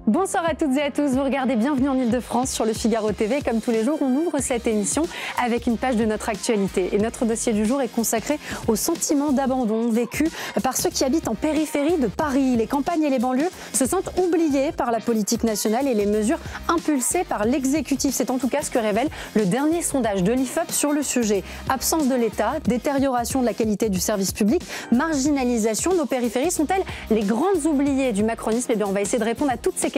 Bonsoir à toutes et à tous, vous regardez Bienvenue en Ile-de-France sur le Figaro TV. Comme tous les jours, on ouvre cette émission avec une page de notre actualité. Et notre dossier du jour est consacré au sentiment d'abandon vécu par ceux qui habitent en périphérie de Paris. Les campagnes et les banlieues se sentent oubliées par la politique nationale et les mesures impulsées par l'exécutif. C'est en tout cas ce que révèle le dernier sondage de l'IFOP sur le sujet. Absence de l'État, détérioration de la qualité du service public, marginalisation, nos périphéries sont-elles les grandes oubliées du macronisme? Eh bien, on va essayer de répondre à toutes ces questions,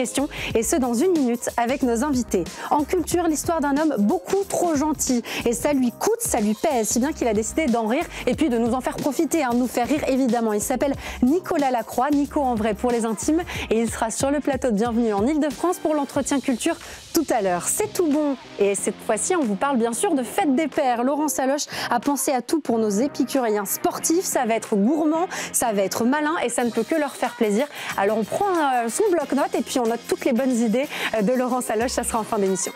et ce dans une minute avec nos invités. En culture, l'histoire d'un homme beaucoup trop gentil, et ça lui coûte, ça lui pèse, si bien qu'il a décidé d'en rire et puis de nous en faire profiter, de nous faire rire évidemment. Il s'appelle Nicolas Lacroix, Nico en vrai pour les intimes, et il sera sur le plateau de Bienvenue en Ile-de-France pour l'entretien culture tout à l'heure. C'est tout bon, et cette fois-ci on vous parle bien sûr de Fête des Pères. Laurent Saloche a pensé à tout pour nos épicuriens sportifs, ça va être gourmand, ça va être malin et ça ne peut que leur faire plaisir. Alors on prend son bloc-notes et puis on note toutes les bonnes idées de Laurent Saloche, ça sera en fin d'émission.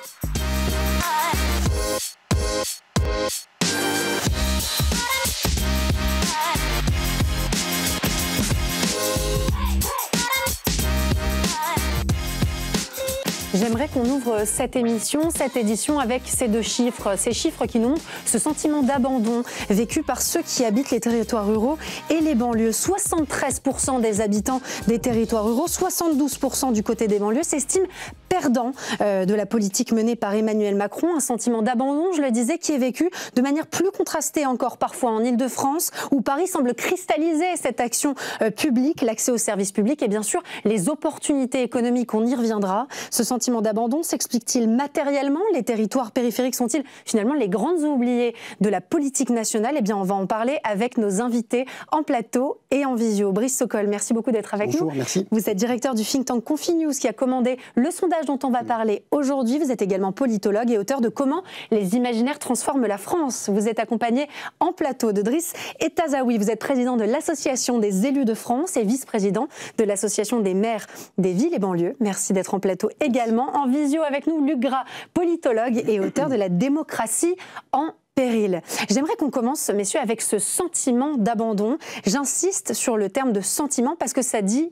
J'aimerais qu'on ouvre cette édition avec ces deux chiffres, ces chiffres qui nous montrent ce sentiment d'abandon vécu par ceux qui habitent les territoires ruraux et les banlieues. 73% des habitants des territoires ruraux, 72% du côté des banlieues s'estiment perdants de la politique menée par Emmanuel Macron. Un sentiment d'abandon, je le disais, qui est vécu de manière plus contrastée encore parfois en Ile-de-France, où Paris semble cristalliser cette action publique, l'accès aux services publics et bien sûr les opportunités économiques, on y reviendra. Ce sentiment d'abandon s'explique-t-il matériellement? Les territoires périphériques sont-ils finalement les grandes oubliées de la politique nationale? Eh bien, on va en parler avec nos invités en plateau et en visio. Brice Sokol, merci beaucoup d'être avec nous. Bonjour, merci. Vous êtes directeur du think tank Confinews qui a commandé le sondage dont on va parler aujourd'hui. Vous êtes également politologue et auteur de Comment les imaginaires transforment la France. Vous êtes accompagné en plateau de Driss Etazaoui. Vous êtes président de l'Association des élus de France et vice-président de l'Association des maires des villes et banlieues. Merci d'être en plateau également. En visio avec nous, Luc Gras, politologue et auteur de La démocratie en péril. J'aimerais qu'on commence, messieurs, avec ce sentiment d'abandon. J'insiste sur le terme de sentiment parce que ça dit,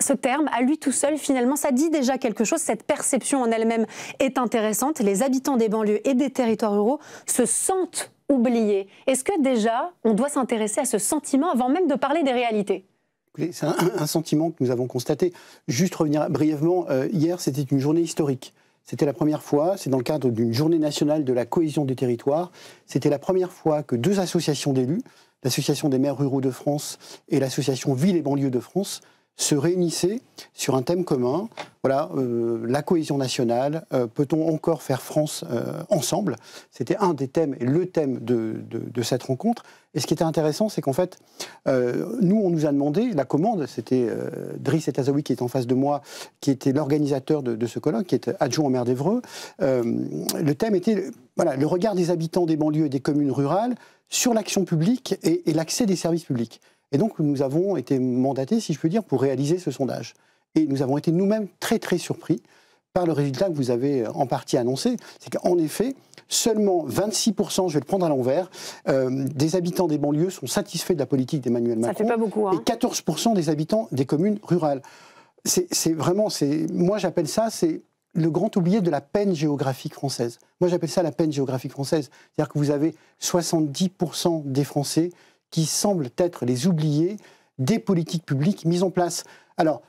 ce terme, à lui tout seul, finalement, ça dit déjà quelque chose. Cette perception en elle-même est intéressante. Les habitants des banlieues et des territoires ruraux se sentent oubliés. Est-ce que déjà, on doit s'intéresser à ce sentiment avant même de parler des réalités ? C'est un sentiment que nous avons constaté. Juste revenir brièvement, hier c'était une journée historique. C'était la première fois, c'est dans le cadre d'une journée nationale de la cohésion des territoires, c'était la première fois que deux associations d'élus, l'Association des maires ruraux de France et l'Association Villes et banlieues de France, se réunissaient sur un thème commun. Voilà, la cohésion nationale, peut-on encore faire France ensemble? C'était un des thèmes et le thème de cette rencontre. Et ce qui était intéressant, c'est qu'en fait, nous, on nous a demandé, la commande, c'était Driss Etazaoui qui est en face de moi, qui était l'organisateur de ce colloque, qui est adjoint au maire d'Évreux. Le thème était voilà, le regard des habitants des banlieues et des communes rurales sur l'action publique et l'accès des services publics. Et donc, nous avons été mandatés, si je peux dire, pour réaliser ce sondage. Et nous avons été nous-mêmes très, très surpris par le résultat que vous avez en partie annoncé. C'est qu'en effet, seulement 26%, je vais le prendre à l'envers, des habitants des banlieues sont satisfaits de la politique d'Emmanuel Macron. Ça fait pas beaucoup, hein. Et 14% des habitants des communes rurales. C'est vraiment, moi j'appelle ça, c'est le grand oublié de la peine géographique française. Moi j'appelle ça la peine géographique française. C'est-à-dire que vous avez 70% des Français qui semblent être les oubliés des politiques publiques mises en place. Alors,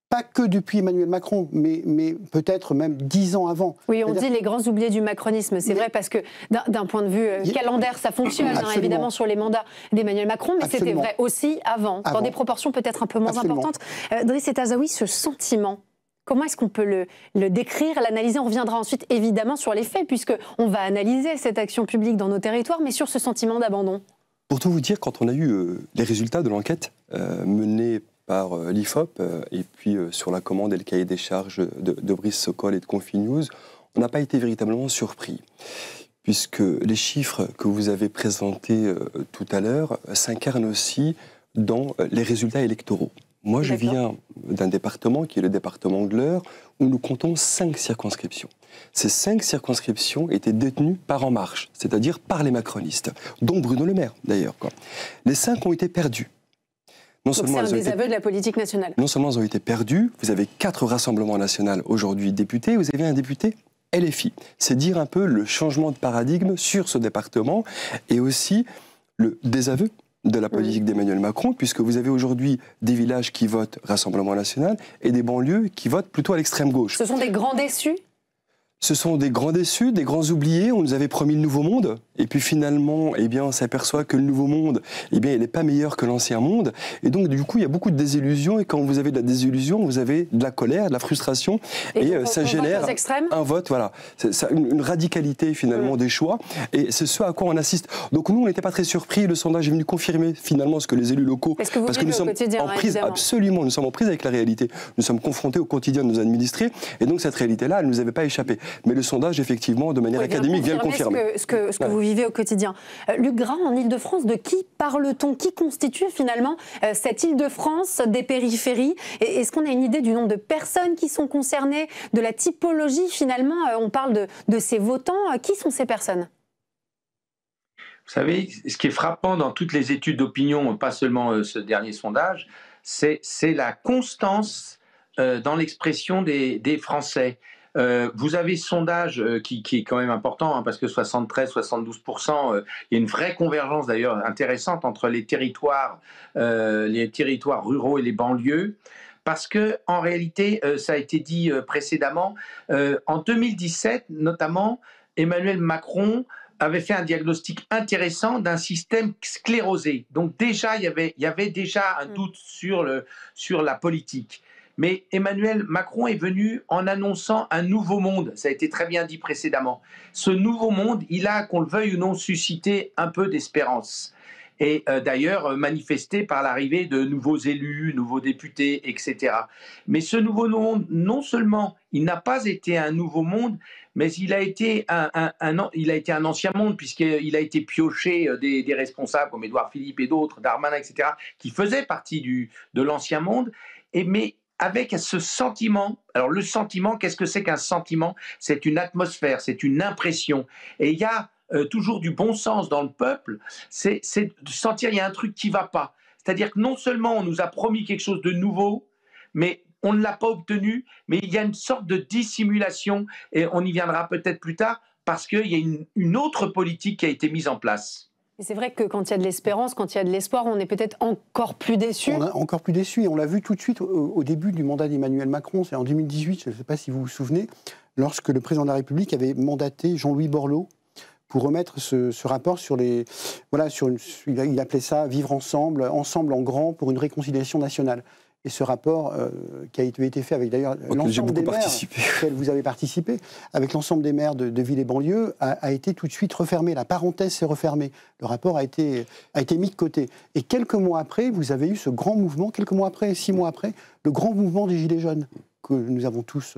pas que depuis Emmanuel Macron, mais peut-être même 10 ans avant. Oui, on dit les grands oubliés du macronisme, c'est vrai, parce que d'un point de vue calendaire, ça fonctionne, évidemment, sur les mandats d'Emmanuel Macron, mais c'était vrai aussi avant, dans des proportions peut-être un peu moins importantes. Driss Etazaoui, ce sentiment, comment est-ce qu'on peut le décrire, l'analyser? On reviendra ensuite, évidemment, sur les faits, puisqu'on va analyser cette action publique dans nos territoires, mais sur ce sentiment d'abandon. Pour tout vous dire, quand on a eu les résultats de l'enquête menée par l'IFOP et puis sur la commande et le cahier des charges de Brice Sokol et de Confinews, on n'a pas été véritablement surpris, puisque les chiffres que vous avez présentés tout à l'heure s'incarnent aussi dans les résultats électoraux. Moi, je viens d'un département qui est le département de l'Eure, où nous comptons 5 circonscriptions. Ces 5 circonscriptions étaient détenues par En Marche, c'est-à-dire par les macronistes, dont Bruno Le Maire, d'ailleurs. Les 5 ont été perdus. Donc c'est un désaveu de la politique nationale. Non seulement ils ont été perdus, vous avez 4 rassemblements nationaux aujourd'hui députés, vous avez un député LFI. C'est dire un peu le changement de paradigme sur ce département et aussi le désaveu de la politique d'Emmanuel Macron, puisque vous avez aujourd'hui des villages qui votent Rassemblement national et des banlieues qui votent plutôt à l'extrême gauche. Ce sont des grands déçus ? Ce sont des grands déçus, des grands oubliés. On nous avait promis le nouveau monde. Et puis finalement, eh bien, on s'aperçoit que le nouveau monde, eh bien, il n'est pas meilleur que l'ancien monde. Et donc, du coup, il y a beaucoup de désillusions. Et quand vous avez de la désillusion, vous avez de la colère, de la frustration. Et ça génère un vote, voilà. C'est une radicalité, finalement, des choix. Et c'est ce à quoi on assiste. Donc, nous, on n'était pas très surpris. Le sondage est venu confirmer, finalement, ce que les élus locaux... Parce que nous sommes en prise, absolument, nous sommes en prise avec la réalité. Nous sommes confrontés au quotidien de nos administrés. Et donc, cette réalité-là, elle ne nous avait pas échappé. Mais le sondage, effectivement, de manière académique, vient le confirmer. Ce que vous vivez au quotidien. Luc Gras, en Ile-de-France, de qui parle-t-on? Qui constitue finalement cette Ile-de-France des périphéries? Est-ce qu'on a une idée du nombre de personnes qui sont concernées, de la typologie finalement? On parle de ces votants. Qui sont ces personnes? Vous savez, ce qui est frappant dans toutes les études d'opinion, pas seulement ce dernier sondage, c'est la constance dans l'expression des Français. Vous avez ce sondage qui est quand même important, hein, parce que 73-72%, il y a une vraie convergence d'ailleurs intéressante entre les territoires ruraux et les banlieues, parce que en réalité, ça a été dit précédemment, en 2017 notamment, Emmanuel Macron avait fait un diagnostic intéressant d'un système sclérosé. Donc déjà, il y avait déjà un doute sur la politique. Mais Emmanuel Macron est venu en annonçant un nouveau monde. Ça a été très bien dit précédemment. Ce nouveau monde, il a, qu'on le veuille ou non, suscité un peu d'espérance. Et d'ailleurs, manifesté par l'arrivée de nouveaux élus, nouveaux députés, etc. Mais ce nouveau monde, non seulement il n'a pas été un nouveau monde, mais il a été un ancien monde, puisqu'il a été pioché des responsables comme Édouard Philippe et d'autres, Darmanin, etc., qui faisaient partie de l'ancien monde. Mais avec ce sentiment, alors le sentiment, qu'est-ce que c'est qu'un sentiment? C'est une atmosphère, c'est une impression. Et il y a toujours du bon sens dans le peuple, c'est de sentir qu'il y a un truc qui ne va pas. C'est-à-dire que non seulement on nous a promis quelque chose de nouveau, mais on ne l'a pas obtenu, mais il y a une sorte de dissimulation, et on y viendra peut-être plus tard, parce qu'il y a une autre politique qui a été mise en place. Et c'est vrai que quand il y a de l'espérance, quand il y a de l'espoir, on est peut-être encore plus déçus. On est encore plus déçus, et on l'a vu tout de suite au début du mandat d'Emmanuel Macron, c'est en 2018, je ne sais pas si vous vous souvenez, lorsque le président de la République avait mandaté Jean-Louis Borloo pour remettre ce rapport sur les... Voilà, il appelait ça « Vivre ensemble, ensemble en grand pour une réconciliation nationale ». Et ce rapport qui a été fait avec d'ailleurs l'ensemble des maires auxquels vous avez participé, avec l'ensemble des maires de villes et banlieues, a été tout de suite refermé. La parenthèse s'est refermée. Le rapport a été mis de côté. Et quelques mois après, vous avez eu ce grand mouvement, 6 mois après, le grand mouvement des Gilets jaunes, que nous avons tous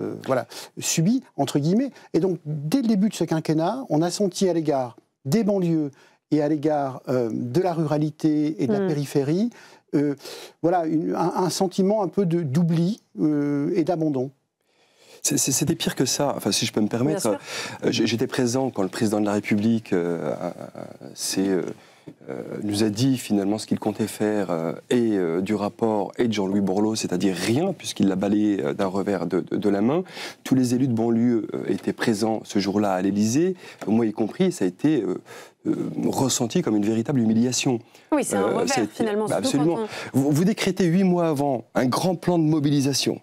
subi, entre guillemets. Et donc, dès le début de ce quinquennat, on a senti à l'égard des banlieues et à l'égard de la ruralité et de la périphérie, un sentiment un peu d'oubli et d'abandon. C'était pire que ça, enfin, si je peux me permettre. J'étais présent quand le président de la République nous a dit finalement ce qu'il comptait faire du rapport et de Jean-Louis Borloo, c'est-à-dire rien, puisqu'il l'a balayé d'un revers de la main. Tous les élus de banlieue étaient présents ce jour-là à l'Élysée, moi y compris, ça a été ressenti comme une véritable humiliation. Oui, c'est un revers finalement. Absolument. Vous décrétez 8 mois avant un grand plan de mobilisation.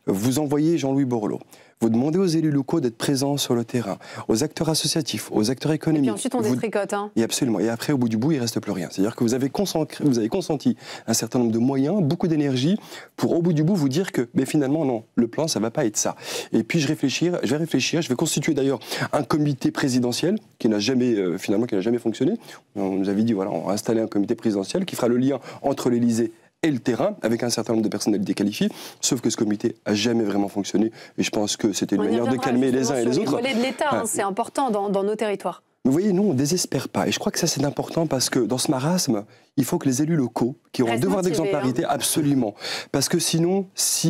Vous envoyez Jean-Louis Borloo. Vous demandez aux élus locaux d'être présents sur le terrain, aux acteurs associatifs, aux acteurs économiques. Et puis ensuite, on détricote. Et absolument. Et après, au bout du bout, il ne reste plus rien. C'est-à-dire que vous avez consenti un certain nombre de moyens, beaucoup d'énergie, pour au bout du bout vous dire que finalement, non, le plan, ça ne va pas être ça. Et puis, je vais réfléchir. Je vais constituer d'ailleurs un comité présidentiel qui n'a jamais fonctionné. On nous avait dit, voilà, on va installer un comité présidentiel qui fera le lien entre l'Élysée et le terrain, avec un certain nombre de personnalités qualifiées, sauf que ce comité n'a jamais vraiment fonctionné, et je pense que c'était une manière de calmer les uns et les autres. Le relais de l'État, c'est important dans nos territoires. Vous voyez, nous, on ne désespère pas, et je crois que ça c'est important, parce que dans ce marasme, il faut que les élus locaux, qui ont un devoir d'exemplarité, absolument. Parce que sinon,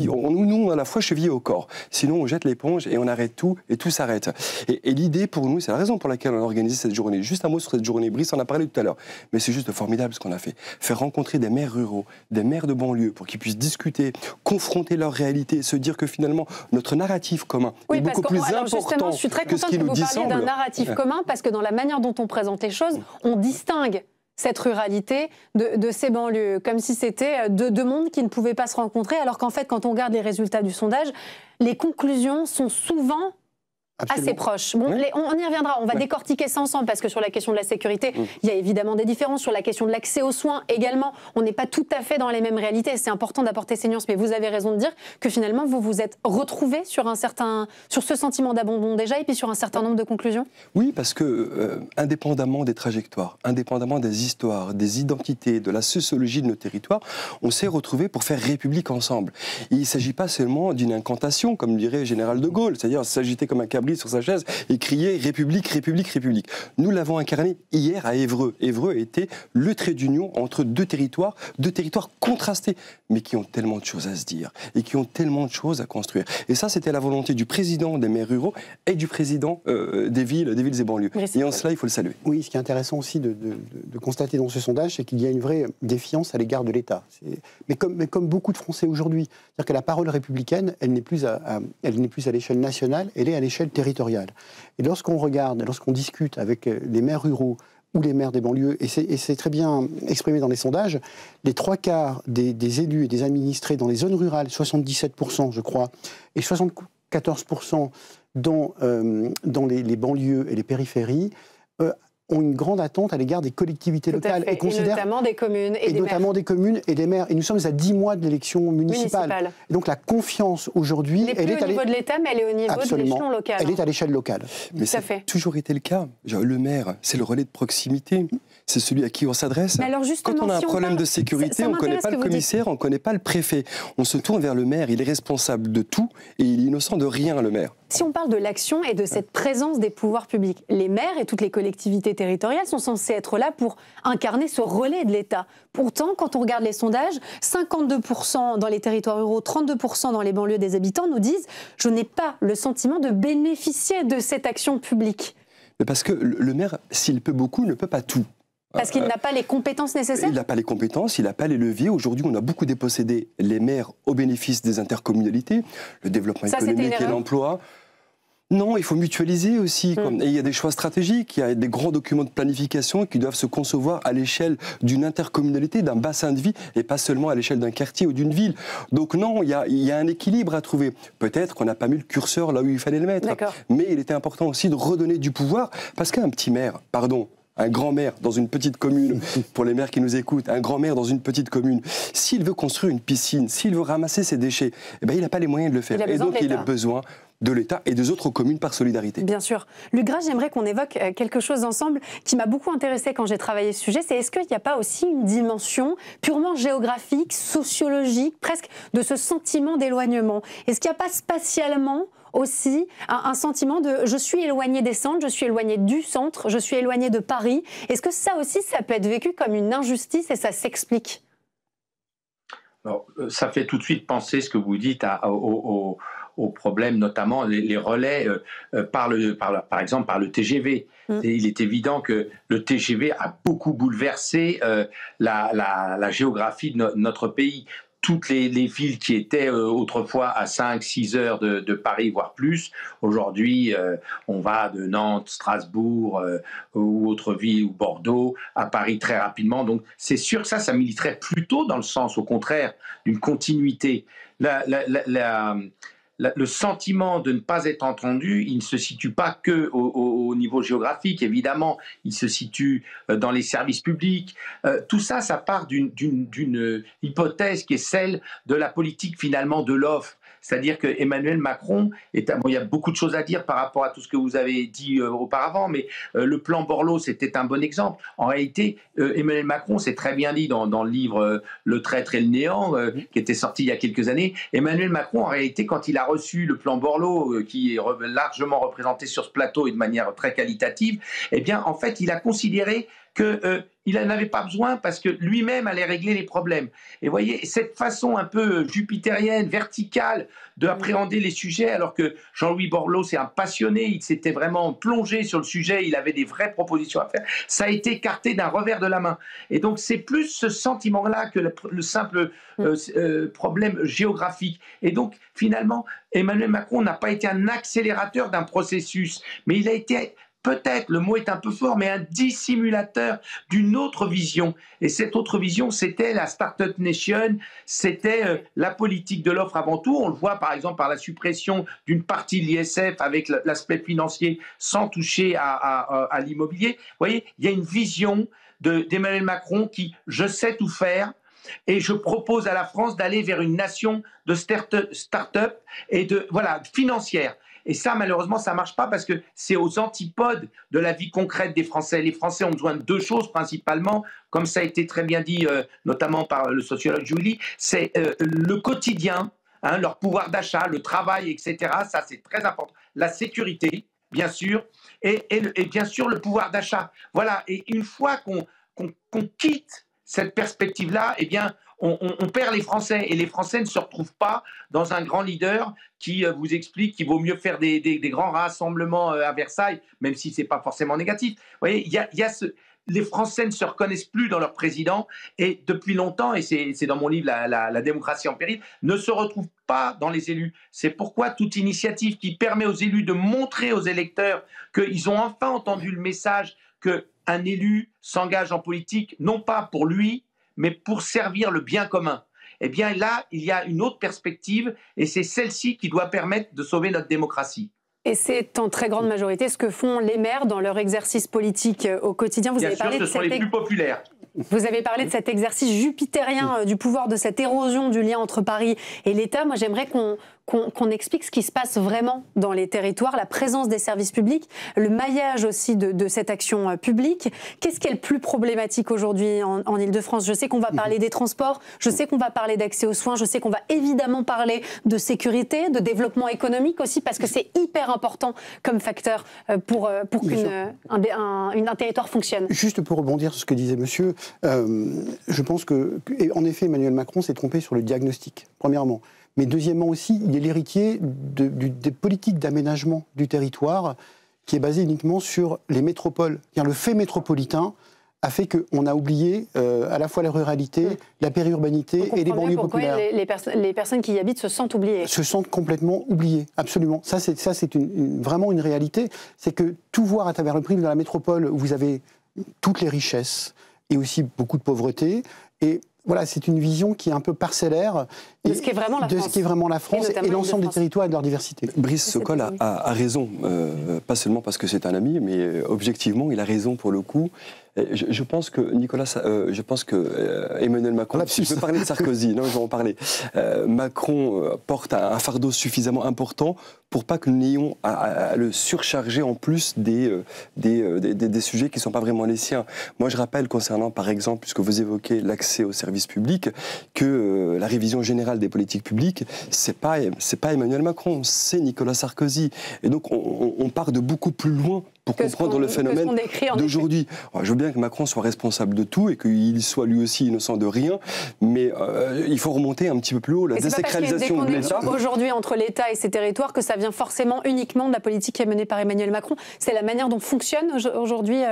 nous, on a la foi chevillée au corps. Sinon, on jette l'éponge et on arrête tout, et tout s'arrête. Et l'idée pour nous, c'est la raison pour laquelle on a organisé cette journée. Juste un mot sur cette journée. Brice en a parlé tout à l'heure. Mais c'est juste formidable ce qu'on a fait. Faire rencontrer des maires ruraux, des maires de banlieue, pour qu'ils puissent discuter, confronter leur réalité, et se dire que finalement, notre narratif commun est beaucoup plus important je suis très que ce contente qui que nous vous parliez d'un narratif commun, parce que dans la manière dont on présente les choses, on distingue cette ruralité de ces banlieues, comme si c'était deux mondes qui ne pouvaient pas se rencontrer, alors qu'en fait, quand on regarde les résultats du sondage, les conclusions sont souvent assez proches. Bon, on y reviendra, on va décortiquer ça ensemble, parce que sur la question de la sécurité, il y a évidemment des différences. Sur la question de l'accès aux soins également, on n'est pas tout à fait dans les mêmes réalités. C'est important d'apporter ces nuances, mais vous avez raison de dire que finalement, vous vous êtes retrouvés sur ce sentiment d'abandon déjà, et puis sur un certain nombre de conclusions. Oui, parce que indépendamment des trajectoires, indépendamment des histoires, des identités, de la sociologie de nos territoires, on s'est retrouvés pour faire République ensemble. Et il ne s'agit pas seulement d'une incantation, comme dirait le général de Gaulle, c'est-à-dire s'agiter comme un cabri sur sa chaise et crier République, République, République. Nous l'avons incarné hier à Évreux. Évreux était le trait d'union entre deux territoires contrastés, mais qui ont tellement de choses à se dire et qui ont tellement de choses à construire. Et ça, c'était la volonté du président des maires ruraux et du président des villes et banlieues. Et en cela, il faut le saluer. Oui, ce qui est intéressant aussi de constater dans ce sondage, c'est qu'il y a une vraie défiance à l'égard de l'État. Mais comme beaucoup de Français aujourd'hui, c'est-à-dire que la parole républicaine, elle n'est plus à l'échelle nationale, elle est à l'échelle territoriale. Et lorsqu'on regarde, lorsqu'on discute avec les maires ruraux ou les maires des banlieues, et c'est très bien exprimé dans les sondages, les 3/4 des élus et des administrés dans les zones rurales, 77% je crois, et 74% dans les banlieues et les périphéries, ont une grande attente à l'égard des collectivités locales. Et notamment des communes et des maires. Des communes et des maires. Et nous sommes à 10 mois de l'élection municipale. Et donc la confiance aujourd'hui... Elle est au niveau de l'État, mais elle est au niveau de l'échelon local. Elle est à l'échelle locale. Mais ça a toujours été le cas. Le maire, c'est le relais de proximité. C'est celui à qui on s'adresse. Quand on a un problème de sécurité, on ne connaît pas le commissaire, on ne connaît pas le préfet. On se tourne vers le maire, il est responsable de tout et il est innocent de rien, le maire. Si on parle de l'action et de cette présence des pouvoirs publics, les maires et toutes les collectivités territoriales sont censés être là pour incarner ce relais de l'État. Pourtant, quand on regarde les sondages, 52% dans les territoires ruraux, 32% dans les banlieues des habitants nous disent « je n'ai pas le sentiment de bénéficier de cette action publique ». Mais parce que le maire, s'il peut beaucoup, ne peut pas tout. Parce qu'il n'a pas les compétences nécessaires ? Il n'a pas les compétences, il n'a pas les leviers. Aujourd'hui, on a beaucoup dépossédé les maires au bénéfice des intercommunalités, le développement économique et l'emploi. Non, il faut mutualiser aussi. Et il y a des choix stratégiques, il y a des grands documents de planification qui doivent se concevoir à l'échelle d'une intercommunalité, d'un bassin de vie, et pas seulement à l'échelle d'un quartier ou d'une ville. Donc non, il y a un équilibre à trouver. Peut-être qu'on n'a pas mis le curseur là où il fallait le mettre. Mais il était important aussi de redonner du pouvoir, parce qu'un petit maire, un grand-maire dans une petite commune, pour les maires qui nous écoutent, un grand-maire dans une petite commune, s'il veut construire une piscine, s'il veut ramasser ses déchets, eh ben, il n'a pas les moyens de le faire. Et donc il a besoin de l'État et des autres communes par solidarité. Bien sûr. Luc Grage, j'aimerais qu'on évoque quelque chose ensemble qui m'a beaucoup intéressé quand j'ai travaillé ce sujet, c'est est-ce qu'il n'y a pas aussi une dimension purement géographique, sociologique, presque de ce sentiment d'éloignement? Est-ce qu'il n'y a pas spatialement aussi un sentiment de je suis éloigné des centres, je suis éloigné du centre, je suis éloigné de Paris? Est-ce que ça aussi, ça peut être vécu comme une injustice et ça s'explique? Alors, ça fait tout de suite penser ce que vous dites aux problèmes, notamment les relais par exemple par le TGV. Et il est évident que le TGV a beaucoup bouleversé la géographie de notre pays. Toutes les villes qui étaient autrefois à 5-6 heures de Paris, voire plus, aujourd'hui, on va de Nantes, Strasbourg ou autre ville, ou Bordeaux, à Paris très rapidement. Donc c'est sûr que ça militerait plutôt dans le sens, au contraire, d'une continuité. Le sentiment de ne pas être entendu, il ne se situe pas que au niveau géographique, évidemment, il se situe dans les services publics. Tout ça, ça part d'une hypothèse qui est celle de la politique finalement de l'offre. C'est-à-dire que Emmanuel Macron, il y a beaucoup de choses à dire par rapport à tout ce que vous avez dit auparavant, mais le plan Borloo, c'était un bon exemple. En réalité, Emmanuel Macron, c'est très bien dit dans le livre Le traître et le néant, qui était sorti il y a quelques années. Emmanuel Macron, en réalité, quand il a reçu le plan Borloo, qui est largement représenté sur ce plateau et de manière très qualitative, eh bien, en fait, il a considéré qu'il il n'en avait pas besoin parce que lui-même allait régler les problèmes. Et vous voyez, cette façon un peu jupitérienne, verticale, d'appréhender les sujets, alors que Jean-Louis Borloo, c'est un passionné, il s'était vraiment plongé sur le sujet, il avait des vraies propositions à faire, ça a été écarté d'un revers de la main. Et donc, c'est plus ce sentiment-là que le simple problème géographique. Et donc, finalement, Emmanuel Macron n'a pas été un accélérateur d'un processus, mais il a été... peut-être, le mot est un peu fort, mais un dissimulateur d'une autre vision. Et cette autre vision, c'était la Startup Nation, c'était la politique de l'offre avant tout. On le voit par exemple par la suppression d'une partie de l'ISF avec l'aspect financier sans toucher à l'immobilier. Vous voyez, il y a une vision d'Emmanuel Macron qui « je sais tout faire ». Et je propose à la France d'aller vers une nation de start-up et financière. Et ça, malheureusement, ça ne marche pas parce que c'est aux antipodes de la vie concrète des Français. Les Français ont besoin de deux choses principalement, comme ça a été très bien dit, notamment par le sociologue Julie, c'est le quotidien, leur pouvoir d'achat, le travail, etc. Ça, c'est très important. La sécurité, bien sûr, et bien sûr le pouvoir d'achat. Voilà, et une fois qu'on quitte cette perspective-là, eh bien, on perd les Français. Et les Français ne se retrouvent pas dans un grand leader qui vous explique qu'il vaut mieux faire des grands rassemblements à Versailles, même si ce n'est pas forcément négatif. Vous voyez, les Français ne se reconnaissent plus dans leur président et depuis longtemps, et c'est dans mon livre la démocratie en péril, ne se retrouvent pas dans les élus. C'est pourquoi toute initiative qui permet aux élus de montrer aux électeurs qu'ils ont enfin entendu le message qu'un élu s'engage en politique, non pas pour lui, mais pour servir le bien commun. Eh bien là, il y a une autre perspective et c'est celle-ci qui doit permettre de sauver notre démocratie. Et c'est en très grande majorité ce que font les maires dans leur exercice politique au quotidien. Bien sûr, ce sont les plus populaires. Vous avez parlé de cet exercice jupitérien du pouvoir, de cette érosion du lien entre Paris et l'État. Moi, j'aimerais qu'on explique ce qui se passe vraiment dans les territoires, la présence des services publics, le maillage aussi de cette action publique. Qu'est-ce qui est le plus problématique aujourd'hui en Ile-de-France? Je sais qu'on va parler des transports, je sais qu'on va parler d'accès aux soins, je sais qu'on va évidemment parler de sécurité, de développement économique aussi, parce que c'est hyper important comme facteur pour qu'un territoire fonctionne. Juste pour rebondir sur ce que disait monsieur, je pense en effet, Emmanuel Macron s'est trompé sur le diagnostic, premièrement. Mais deuxièmement aussi, il est l'héritier des politiques d'aménagement du territoire qui est basé uniquement sur les métropoles. Le fait métropolitain a fait qu'on a oublié à la fois la ruralité, la périurbanité et les banlieues populaires. Les personnes qui y habitent se sentent oubliées. Se sentent complètement oubliées, absolument. Ça, c'est vraiment une réalité. C'est que tout voir à travers le prisme de la métropole où vous avez toutes les richesses et aussi beaucoup de pauvreté. Et voilà, c'est une vision qui est un peu parcellaire de ce qu'est vraiment la France et l'ensemble des territoires et de leur diversité. Brice Sokol a raison, pas seulement parce que c'est un ami, mais objectivement, il a raison pour le coup. Je pense que Emmanuel Macron, si je veux parler de Sarkozy, non, je vais en parler. Macron porte un fardeau suffisamment important pour pas que nous n'ayons à le surcharger en plus des sujets qui ne sont pas vraiment les siens. Moi, je rappelle concernant, par exemple, puisque vous évoquez l'accès aux services publics, que la révision générale des politiques publiques, c'est pas Emmanuel Macron, c'est Nicolas Sarkozy. Et donc, on part de beaucoup plus loin pour comprendre le phénomène d'aujourd'hui. Je veux bien que Macron soit responsable de tout et qu'il soit lui aussi innocent de rien, mais il faut remonter un petit peu plus haut. La désacralisation de l'État. Aujourd'hui, entre l'État et ses territoires, que ça vient forcément uniquement de la politique qui est menée par Emmanuel Macron. C'est la manière dont fonctionne aujourd'hui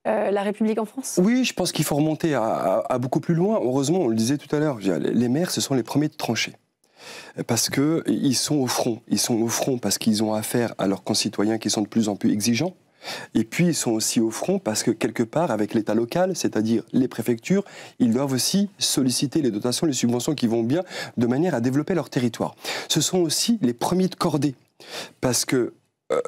la République en France? Oui, je pense qu'il faut remonter à beaucoup plus loin. Heureusement, on le disait tout à l'heure, les maires, ce sont les premiers de trancher. Parce qu'ils sont au front. Ils sont au front parce qu'ils ont affaire à leurs concitoyens qui sont de plus en plus exigeants. Et puis, ils sont aussi au front parce que, quelque part, avec l'État local, c'est-à-dire les préfectures, ils doivent aussi solliciter les dotations, les subventions qui vont bien, de manière à développer leur territoire. Ce sont aussi les premiers de cordée. Parce que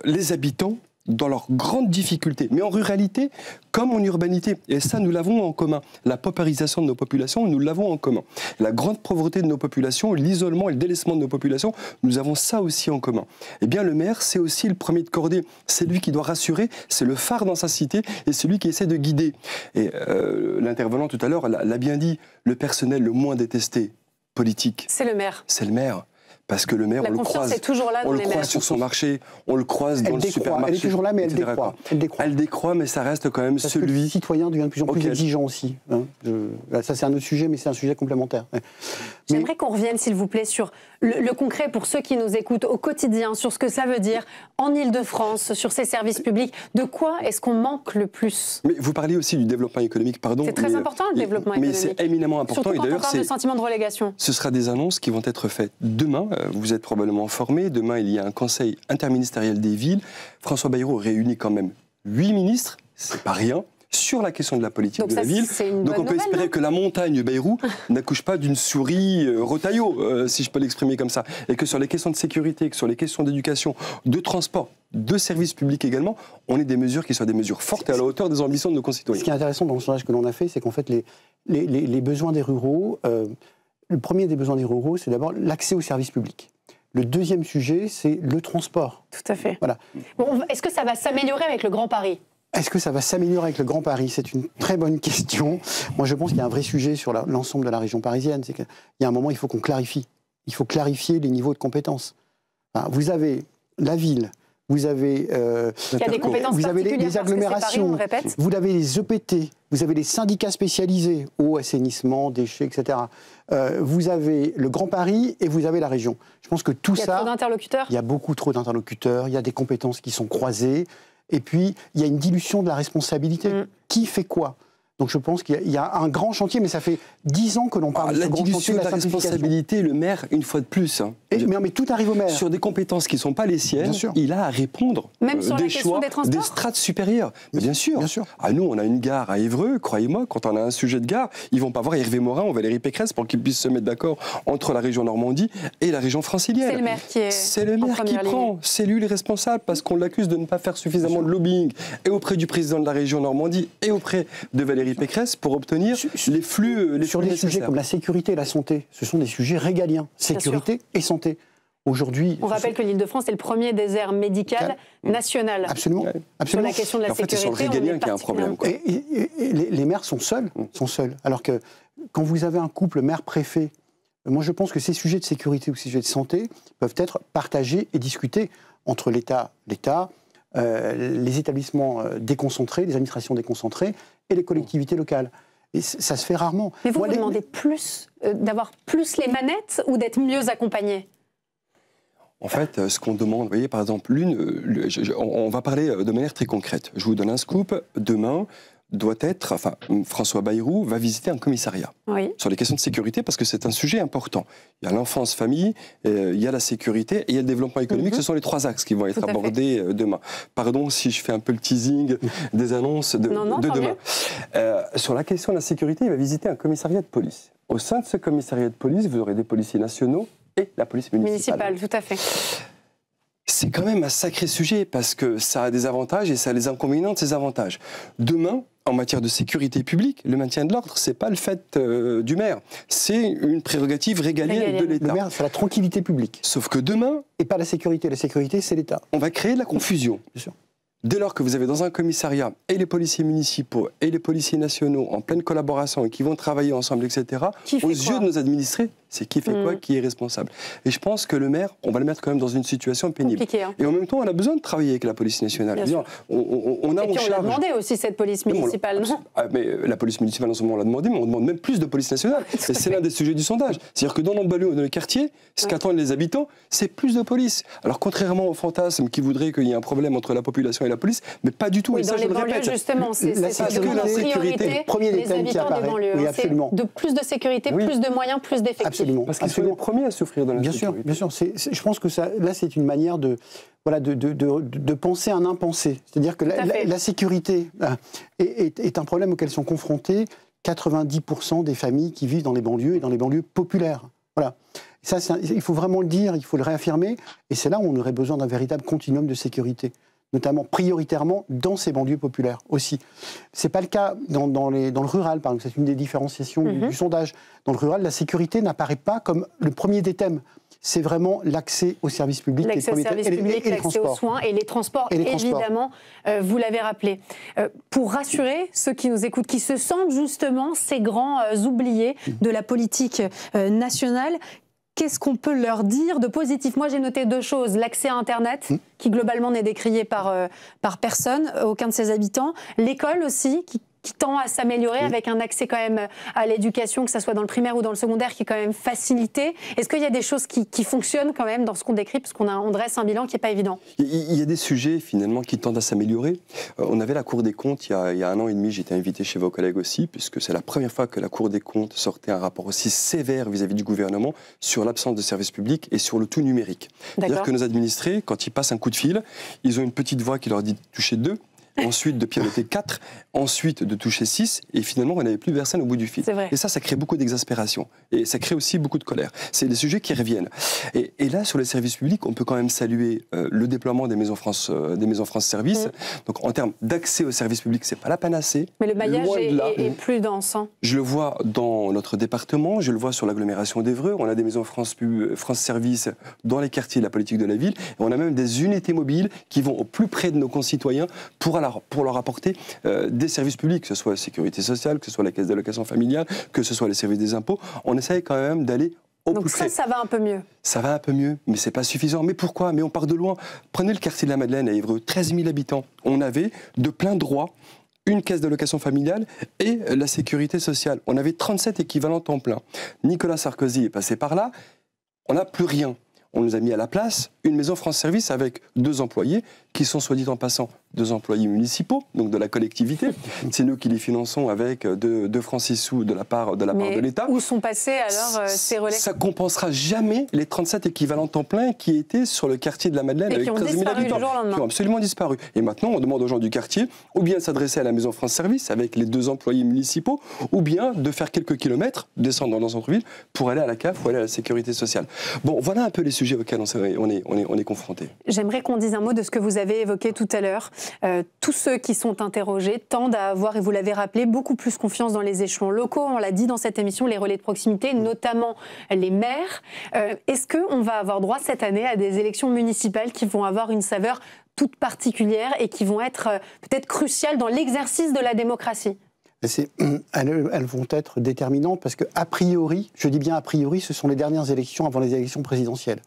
les habitants, dans leurs grandes difficultés, mais en ruralité comme en urbanité. Et ça, nous l'avons en commun. La paupérisation de nos populations, nous l'avons en commun. La grande pauvreté de nos populations, l'isolement et le délaissement de nos populations, nous avons ça aussi en commun. Eh bien, le maire, c'est aussi le premier de cordée. C'est lui qui doit rassurer, c'est le phare dans sa cité, et c'est lui qui essaie de guider. Et l'intervenant tout à l'heure l'a bien dit, le personnel le moins détesté politique. C'est le maire. C'est le maire. Parce que le maire, on le croise, est toujours là dans on le les croise maires. sur son marché, on le croise dans le supermarché. Elle est toujours là, mais elle etc., décroît. Elle décroît, mais ça reste quand même Parce que le celui... citoyen devient de plus en plus exigeant aussi. Hein. Ça, c'est un autre sujet, mais c'est un sujet complémentaire. J'aimerais qu'on revienne, s'il vous plaît, sur le concret pour ceux qui nous écoutent au quotidien, sur ce que ça veut dire en Ile-de-France, sur ces services publics. De quoi est-ce qu'on manque le plus? Mais vous parliez aussi du développement économique, pardon. C'est très important, le développement économique. Mais c'est éminemment important. Surtout et quand d'ailleurs, on parle de sentiment de relégation. Ce sera des annonces qui vont être faites demain. Vous êtes probablement informés. Demain, il y a un conseil interministériel des villes. François Bayrou réunit quand même 8 ministres, c'est pas rien, sur la question de la politique de la ville. Donc on peut espérer que la montagne Bayrou n'accouche pas d'une souris rotaillot, si je peux l'exprimer comme ça. Et que sur les questions de sécurité, que sur les questions d'éducation, de transport, de services publics également, on ait des mesures qui soient des mesures fortes et à la hauteur des ambitions de nos concitoyens. Ce qui est intéressant dans le sondage que l'on a fait, c'est qu'en fait, les besoins des ruraux, le premier des besoins des ruraux, c'est d'abord l'accès aux services publics. Le deuxième sujet, c'est le transport. Tout à fait. Voilà. Bon, est-ce que ça va s'améliorer avec le Grand Paris ? Est-ce que ça va s'améliorer avec le Grand Paris? C'est une très bonne question. Moi, je pense qu'il y a un vrai sujet sur l'ensemble de la région parisienne. C'est qu'il y a un moment, il faut qu'on clarifie. Il faut clarifier les niveaux de compétences. Enfin, vous avez la ville, vous avez, il y a des compétences vous avez les agglomérations, Paris, vous avez les EPT, vous avez les syndicats spécialisés, eau, assainissement, déchets, etc. Vous avez le Grand Paris et vous avez la région. Je pense que tout ça... Il y a trop d'interlocuteurs. Il y a beaucoup trop d'interlocuteurs, il y a des compétences qui sont croisées, et puis il y a une dilution de la responsabilité. Qui fait quoi? Donc je pense qu'il y a un grand chantier, mais ça fait 10 ans que l'on parle de ce grand chantier de la responsabilité, le maire, une fois de plus. Hein, mais tout arrive au maire. Sur des compétences qui ne sont pas les siennes, il a à répondre même sur des choix, des strates supérieures. Mais bien sûr. Nous, on a une gare à Évreux, croyez-moi, quand on a un sujet de gare, ils ne vont pas voir Hervé Morin ou Valérie Pécresse pour qu'ils puissent se mettre d'accord entre la région Normandie et la région francilienne. C'est le maire qui est C'est le maire qui prend, c'est lui le responsable, parce qu'on l'accuse de ne pas faire suffisamment de lobbying, et auprès du président de la région Normandie, et auprès de Valérie Pécresse, pour obtenir les flux sur des sujets comme la sécurité et la santé. Ce sont des sujets régaliens, sécurité et santé. Aujourd'hui, on rappelle que l'Île-de-France est le premier désert médical national. Absolument. Sur la question de la sécurité, c'est sur le régalien qu'il y a un problème. Et les maires sont seuls, Alors que quand vous avez un couple maire-préfet, moi je pense que ces sujets de sécurité ou ces sujets de santé peuvent être partagés et discutés entre l'État, les établissements déconcentrés, les administrations déconcentrées et les collectivités locales. Et ça se fait rarement. Mais vous demandez d'avoir plus les manettes ou d'être mieux accompagné? En fait, ce qu'on demande, vous voyez, par exemple, on va parler de manière très concrète. Je vous donne un scoop. Demain, François Bayrou va visiter un commissariat sur les questions de sécurité, parce que c'est un sujet important. Il y a l'enfance, famille, il y a la sécurité et il y a le développement économique. Ce sont les 3 axes qui vont être abordés demain. Pardon si je fais un peu le teasing des annonces de demain. Sur la question de la sécurité, il va visiter un commissariat de police. Au sein de ce commissariat de police, vous aurez des policiers nationaux et la police municipale. Tout à fait. C'est quand même un sacré sujet, parce que ça a des avantages et ça a les inconvénients de ces avantages. Demain, en matière de sécurité publique, le maintien de l'ordre, c'est pas le fait du maire. C'est une prérogative régalienne de l'État. Le maire, c'est la tranquillité publique. Sauf que demain... Et pas la sécurité. La sécurité, c'est l'État. On va créer de la confusion. Bien sûr. Dès lors que vous avez dans un commissariat et les policiers municipaux et les policiers nationaux en pleine collaboration et qui vont travailler ensemble, etc., aux yeux de nos administrés, c'est qui fait quoi, qui est responsable. Et je pense que le maire, on va le mettre quand même dans une situation pénible. Et en même temps, on a besoin de travailler avec la police nationale. On l'a demandé aussi, cette police municipale, non? Mais la police municipale, non seulement on l'a demandé, mais on demande même plus de police nationale. Et c'est l'un des sujets du sondage. C'est-à-dire que dans nos banlieues, dans les quartiers, ce qu'attendent les habitants, c'est plus de police. Alors contrairement au fantasme qui voudrait qu'il y ait un problème entre la population et la police, mais pas du tout. Oui, et ça, dans les banlieues, justement, c'est la sécurité, priorité, les habitants des banlieues. Oui, absolument. De plus de sécurité, plus de moyens, plus d'effectifs. Absolument. Parce qu'ils sont les premiers à souffrir de l'insécurité. Bien sûr. Je pense que là, c'est une manière de penser un impensé. C'est-à-dire que la sécurité est un problème auquel sont confrontés 90% des familles qui vivent dans les banlieues et dans les banlieues populaires. Voilà. Ça, il faut vraiment le dire, il faut le réaffirmer. Et c'est là où on aurait besoin d'un véritable continuum de sécurité, notamment prioritairement dans ces banlieues populaires aussi. Ce n'est pas le cas dans le rural, par exemple. C'est une des différenciations du sondage. Dans le rural, la sécurité n'apparaît pas comme le premier des thèmes. C'est vraiment l'accès aux services publics, l'accès aux soins et les transports, évidemment, vous l'avez rappelé. Pour rassurer ceux qui nous écoutent, qui se sentent justement ces grands oubliés de la politique nationale, qu'est-ce qu'on peut leur dire de positif? Moi, j'ai noté 2 choses. L'accès à Internet, qui globalement n'est décrié par personne, aucun de ses habitants. L'école aussi, qui tend à s'améliorer avec un accès quand même à l'éducation, que ce soit dans le primaire ou dans le secondaire, qui est quand même facilité. Est-ce qu'il y a des choses qui fonctionnent quand même dans ce qu'on décrit, parce qu'on dresse un bilan qui n'est pas évident? Il y a des sujets finalement qui tendent à s'améliorer. On avait la Cour des comptes il y a 1 an et demi, j'étais invité chez vos collègues aussi, puisque c'est la première fois que la Cour des comptes sortait un rapport aussi sévère vis-à-vis du gouvernement sur l'absence de services publics et sur le tout numérique. C'est-à-dire que nos administrés, quand ils passent un coup de fil, ils ont une petite voix qui leur dit de toucher 2. Ensuite de pianoter 4, ensuite de toucher 6, et finalement on n'avait plus personne au bout du fil. Et ça crée beaucoup d'exaspération, et ça crée aussi beaucoup de colère. C'est des sujets qui reviennent. Et là, sur les services publics, on peut quand même saluer le déploiement des maisons France Services. Donc en termes d'accès aux services publics, c'est pas la panacée. Mais le maillage est plus dense. Hein. Je le vois dans notre département, je le vois sur l'agglomération d'Évreux. On a des maisons France Services dans les quartiers de la politique de la ville, et on a même des unités mobiles qui vont au plus près de nos concitoyens pour leur apporter des services publics, que ce soit la sécurité sociale, que ce soit la caisse d'allocation familiale, que ce soit les services des impôts. On essaye quand même d'aller au plus près. Donc ça va un peu mieux. Ça va un peu mieux, mais c'est pas suffisant. Mais pourquoi? Mais on part de loin. Prenez le quartier de la Madeleine à Évreux, 13 000 habitants. On avait de plein droit une caisse d'allocation familiale et la sécurité sociale. On avait 37 équivalents temps plein. Nicolas Sarkozy est passé par là. On n'a plus rien. On nous a mis à la place une maison France Service avec 2 employés qui sont, soit dit en passant, 2 employés municipaux, donc de la collectivité. C'est nous qui les finançons avec 2 francs 6 sous de la part de l'État. Où sont passés alors ces relais? Ça compensera jamais les 37 équivalents temps plein qui étaient sur le quartier de la Madeleine avec 13 000 habitants. Qui ont absolument disparu. Et maintenant, on demande aux gens du quartier ou bien de s'adresser à la maison France Service avec les 2 employés municipaux, ou bien de faire quelques kilomètres, descendre dans le centre-ville pour aller à la CAF ou aller à la sécurité sociale. Bon, voilà un peu les sujets auxquels on est confrontés. J'aimerais qu'on dise un mot de ce que vous avez évoqué tout à l'heure. Tous ceux qui sont interrogés tendent à avoir, et vous l'avez rappelé, beaucoup plus confiance dans les échelons locaux. On l'a dit dans cette émission, les relais de proximité, notamment les maires. Est-ce qu'on va avoir droit cette année à des élections municipales qui vont avoir une saveur toute particulière et qui vont être peut-être cruciales dans l'exercice de la démocratie? Elles vont être déterminantes parce que, a priori, je dis bien a priori, ce sont les dernières élections avant les élections présidentielles.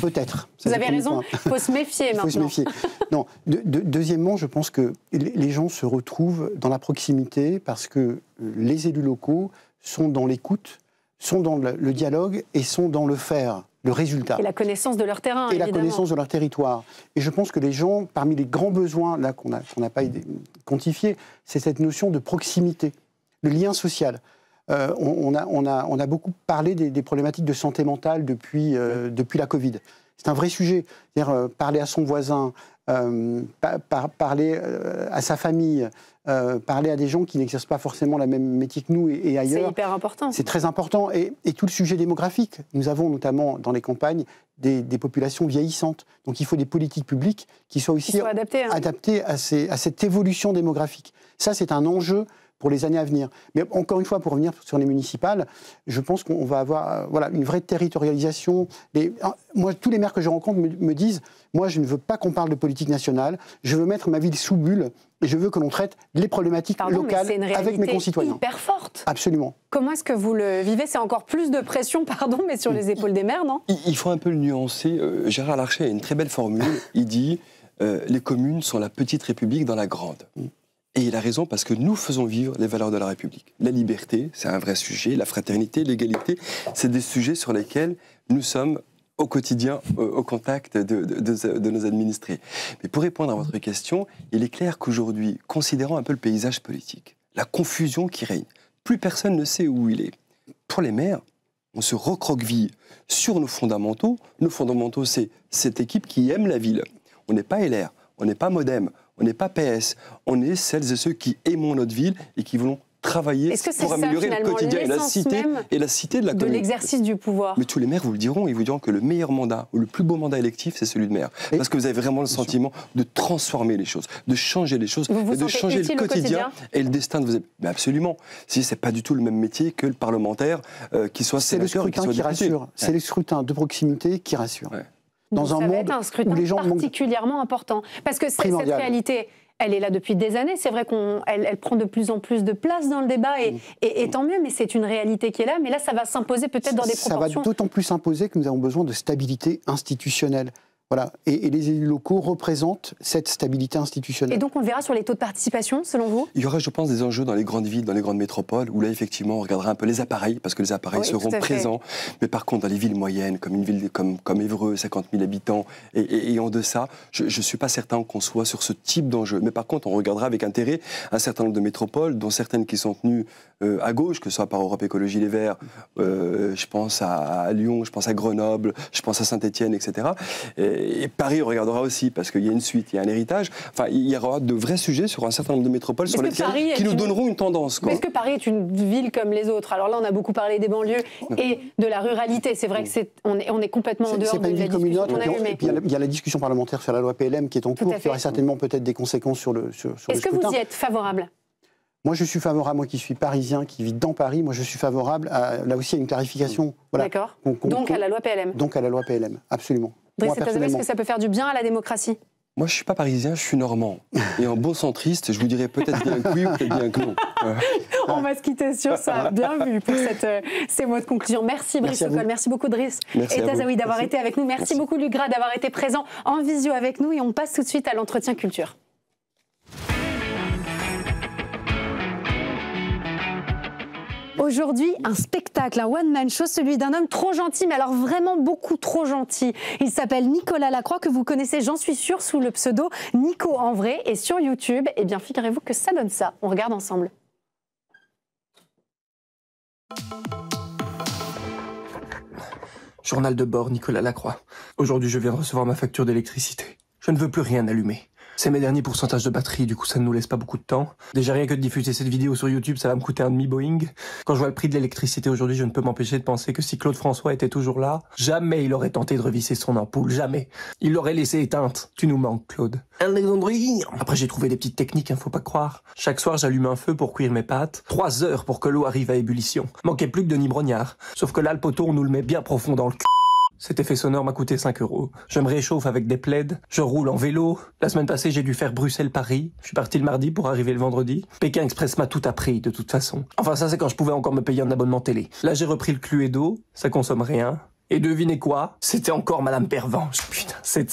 Peut-être. Vous avez raison, il faut se méfier maintenant. Il faut se méfier. Non. Deuxièmement, je pense que les gens se retrouvent dans la proximité parce que les élus locaux sont dans l'écoute, sont dans le dialogue et sont dans le faire. Le résultat. Et la connaissance de leur terrain, et évidemment. La connaissance de leur territoire. Et je pense que les gens, parmi les grands besoins là qu'on n'a pas quantifiés, c'est cette notion de proximité, le lien social. On a beaucoup parlé des problématiques de santé mentale depuis la Covid. C'est un vrai sujet. C'est-à-dire parler à son voisin, parler à sa famille, parler à des gens qui n'exercent pas forcément le même métier que nous et ailleurs. C'est hyper important. C'est très important. Et tout le sujet démographique. Nous avons notamment dans les campagnes des populations vieillissantes. Donc il faut des politiques publiques qui soient aussi adaptées à cette évolution démographique. Ça, c'est un enjeu pour les années à venir. Mais encore une fois, pour revenir sur les municipales, je pense qu'on va avoir une vraie territorialisation. Moi, tous les maires que je rencontre me disent « Moi, je ne veux pas qu'on parle de politique nationale, je veux mettre ma ville sous bulle et je veux que l'on traite les problématiques locales avec mes concitoyens. » C'est hyper forte. Absolument. Comment est-ce que vous le vivez? C'est encore plus de pression, mais sur les épaules des maires, non? Il faut un peu le nuancer. Gérard Larcher a une très belle formule. Il dit « Les communes sont la petite république dans la grande ». Et il a raison parce que nous faisons vivre les valeurs de la République. La liberté, c'est un vrai sujet. La fraternité, l'égalité, c'est des sujets sur lesquels nous sommes au quotidien au contact de nos administrés. Mais pour répondre à votre question, il est clair qu'aujourd'hui, considérant un peu le paysage politique, la confusion qui règne, plus personne ne sait où il est. Pour les maires, on se recroqueville sur nos fondamentaux. Nos fondamentaux, c'est cette équipe qui aime la ville. On n'est pas LR, on n'est pas Modem, on n'est pas PS, on est celles et ceux qui aimons notre ville et qui voulons travailler pour améliorer le quotidien et la cité de la commune. De l'exercice du pouvoir. Mais tous les maires vous le diront, ils vous diront que le meilleur mandat ou le plus beau mandat électif, c'est celui de maire. Parce que vous avez vraiment le sentiment de transformer les choses, de changer les choses, et de changer le quotidien et le destin de vos... Mais absolument. Si c'est pas du tout le même métier que le parlementaire qui soit sénateur, qui soit député. Rassure. C'est le scrutin de proximité qui rassure. Dans un monde où les gens particulièrement important. Parce que cette réalité, Elle est là depuis des années. C'est vrai qu'elle prend de plus en plus de place dans le débat et tant mieux, mais c'est une réalité qui est là. Mais là, ça va s'imposer peut-être dans des proportions. Ça va d'autant plus s'imposer que nous avons besoin de stabilité institutionnelle. Voilà. Et les élus locaux représentent cette stabilité institutionnelle. Et donc on le verra sur les taux de participation, selon vous? Il y aura, je pense, des enjeux dans les grandes villes, dans les grandes métropoles, où là, effectivement, on regardera un peu les appareils, parce que les appareils seront présents. Mais par contre, dans les villes moyennes, comme une ville comme Évreux, 50 000 habitants, et en deçà, je ne suis pas certain qu'on soit sur ce type d'enjeu. Mais par contre, on regardera avec intérêt un certain nombre de métropoles, dont certaines qui sont tenues à gauche, que ce soit par Europe Écologie Les Verts, je pense à Lyon, je pense à Grenoble, je pense à Saint-Étienne, etc. Et Paris, on regardera aussi, parce qu'il y a une suite, il y a un héritage. Enfin, il y aura de vrais sujets sur un certain nombre de métropoles sur lesquels qui nous donneront une tendance. Est-ce que Paris est une ville comme les autres? Alors là, on a beaucoup parlé des banlieues et de la ruralité. C'est vrai que on est complètement en dehors de la discussion qu'on a eue. Et puis il y a la discussion parlementaire sur la loi PLM qui est en cours, qui aura certainement peut-être des conséquences sur le scrutin. Est-ce que vous y êtes favorable? Moi, je suis favorable, moi qui suis parisien, qui vis dans Paris, moi je suis favorable là aussi à une clarification. Voilà. D'accord. Donc à la loi PLM. Donc à la loi PLM, absolument. Est-ce que ça peut faire du bien à la démocratie? Moi, je ne suis pas parisien, je suis normand. Et en beau centriste, je vous dirais peut-être bien que oui ou peut-être bien que non. On va se quitter sur ça. Bien vu pour ces mots de conclusion. Merci Brice Sokol, merci beaucoup Driss et Tazaoui d'avoir été avec nous. Merci beaucoup Luc Gras d'avoir été présent en visio avec nous. Et on passe tout de suite à l'entretien culture. Aujourd'hui, un spectacle, un one-man show, celui d'un homme trop gentil, mais alors vraiment beaucoup trop gentil. Il s'appelle Nicolas Lacroix, que vous connaissez, j'en suis sûre, sous le pseudo Nico en vrai. Et sur YouTube, eh bien, figurez-vous que ça donne ça. On regarde ensemble. Journal de bord, Nicolas Lacroix. Aujourd'hui, je viens de recevoir ma facture d'électricité. Je ne veux plus rien allumer. C'est mes derniers pourcentages de batterie, du coup ça ne nous laisse pas beaucoup de temps. Déjà rien que de diffuser cette vidéo sur YouTube, ça va me coûter un demi-Boeing. Quand je vois le prix de l'électricité aujourd'hui, je ne peux m'empêcher de penser que si Claude François était toujours là, jamais il aurait tenté de revisser son ampoule, jamais. Il l'aurait laissée éteinte. Tu nous manques, Claude. Alexandrie. Après j'ai trouvé des petites techniques, faut pas croire. Chaque soir j'allume un feu pour cuire mes pâtes. 3 heures pour que l'eau arrive à ébullition. Manquait plus que Denis Brognard. Sauf que là le poteau on nous le met bien profond dans le cul. Cet effet sonore m'a coûté 5 €. Je me réchauffe avec des plaids, je roule en vélo. La semaine passée, j'ai dû faire Bruxelles-Paris. Je suis parti le mardi pour arriver le vendredi. Pékin Express m'a tout appris, de toute façon. Enfin, ça, c'est quand je pouvais encore me payer un abonnement télé. Là, j'ai repris le Cluedo, ça consomme rien. Et devinez quoi? C'était encore Madame Pervenche. Putain, c'est...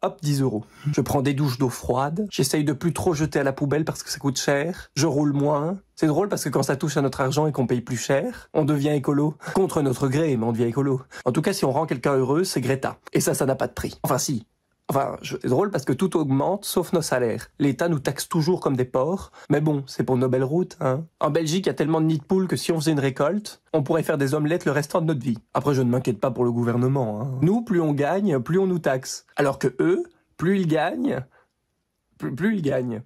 Hop, 10 €. Je prends des douches d'eau froide. J'essaye de plus trop jeter à la poubelle parce que ça coûte cher. Je roule moins. C'est drôle parce que quand ça touche à notre argent et qu'on paye plus cher, on devient écolo. Contre notre gré, mais on devient écolo. En tout cas, si on rend quelqu'un heureux, c'est Greta. Et ça n'a pas de prix. Enfin, si. C'est drôle parce que tout augmente, sauf nos salaires. L'État nous taxe toujours comme des porcs. Mais bon, c'est pour nos belles routes, hein. En Belgique, il y a tellement de nids de poules que si on faisait une récolte, on pourrait faire des omelettes le restant de notre vie. Après, je ne m'inquiète pas pour le gouvernement, hein. Nous, plus on gagne, plus on nous taxe. Alors que eux, plus ils gagnent, plus ils gagnent.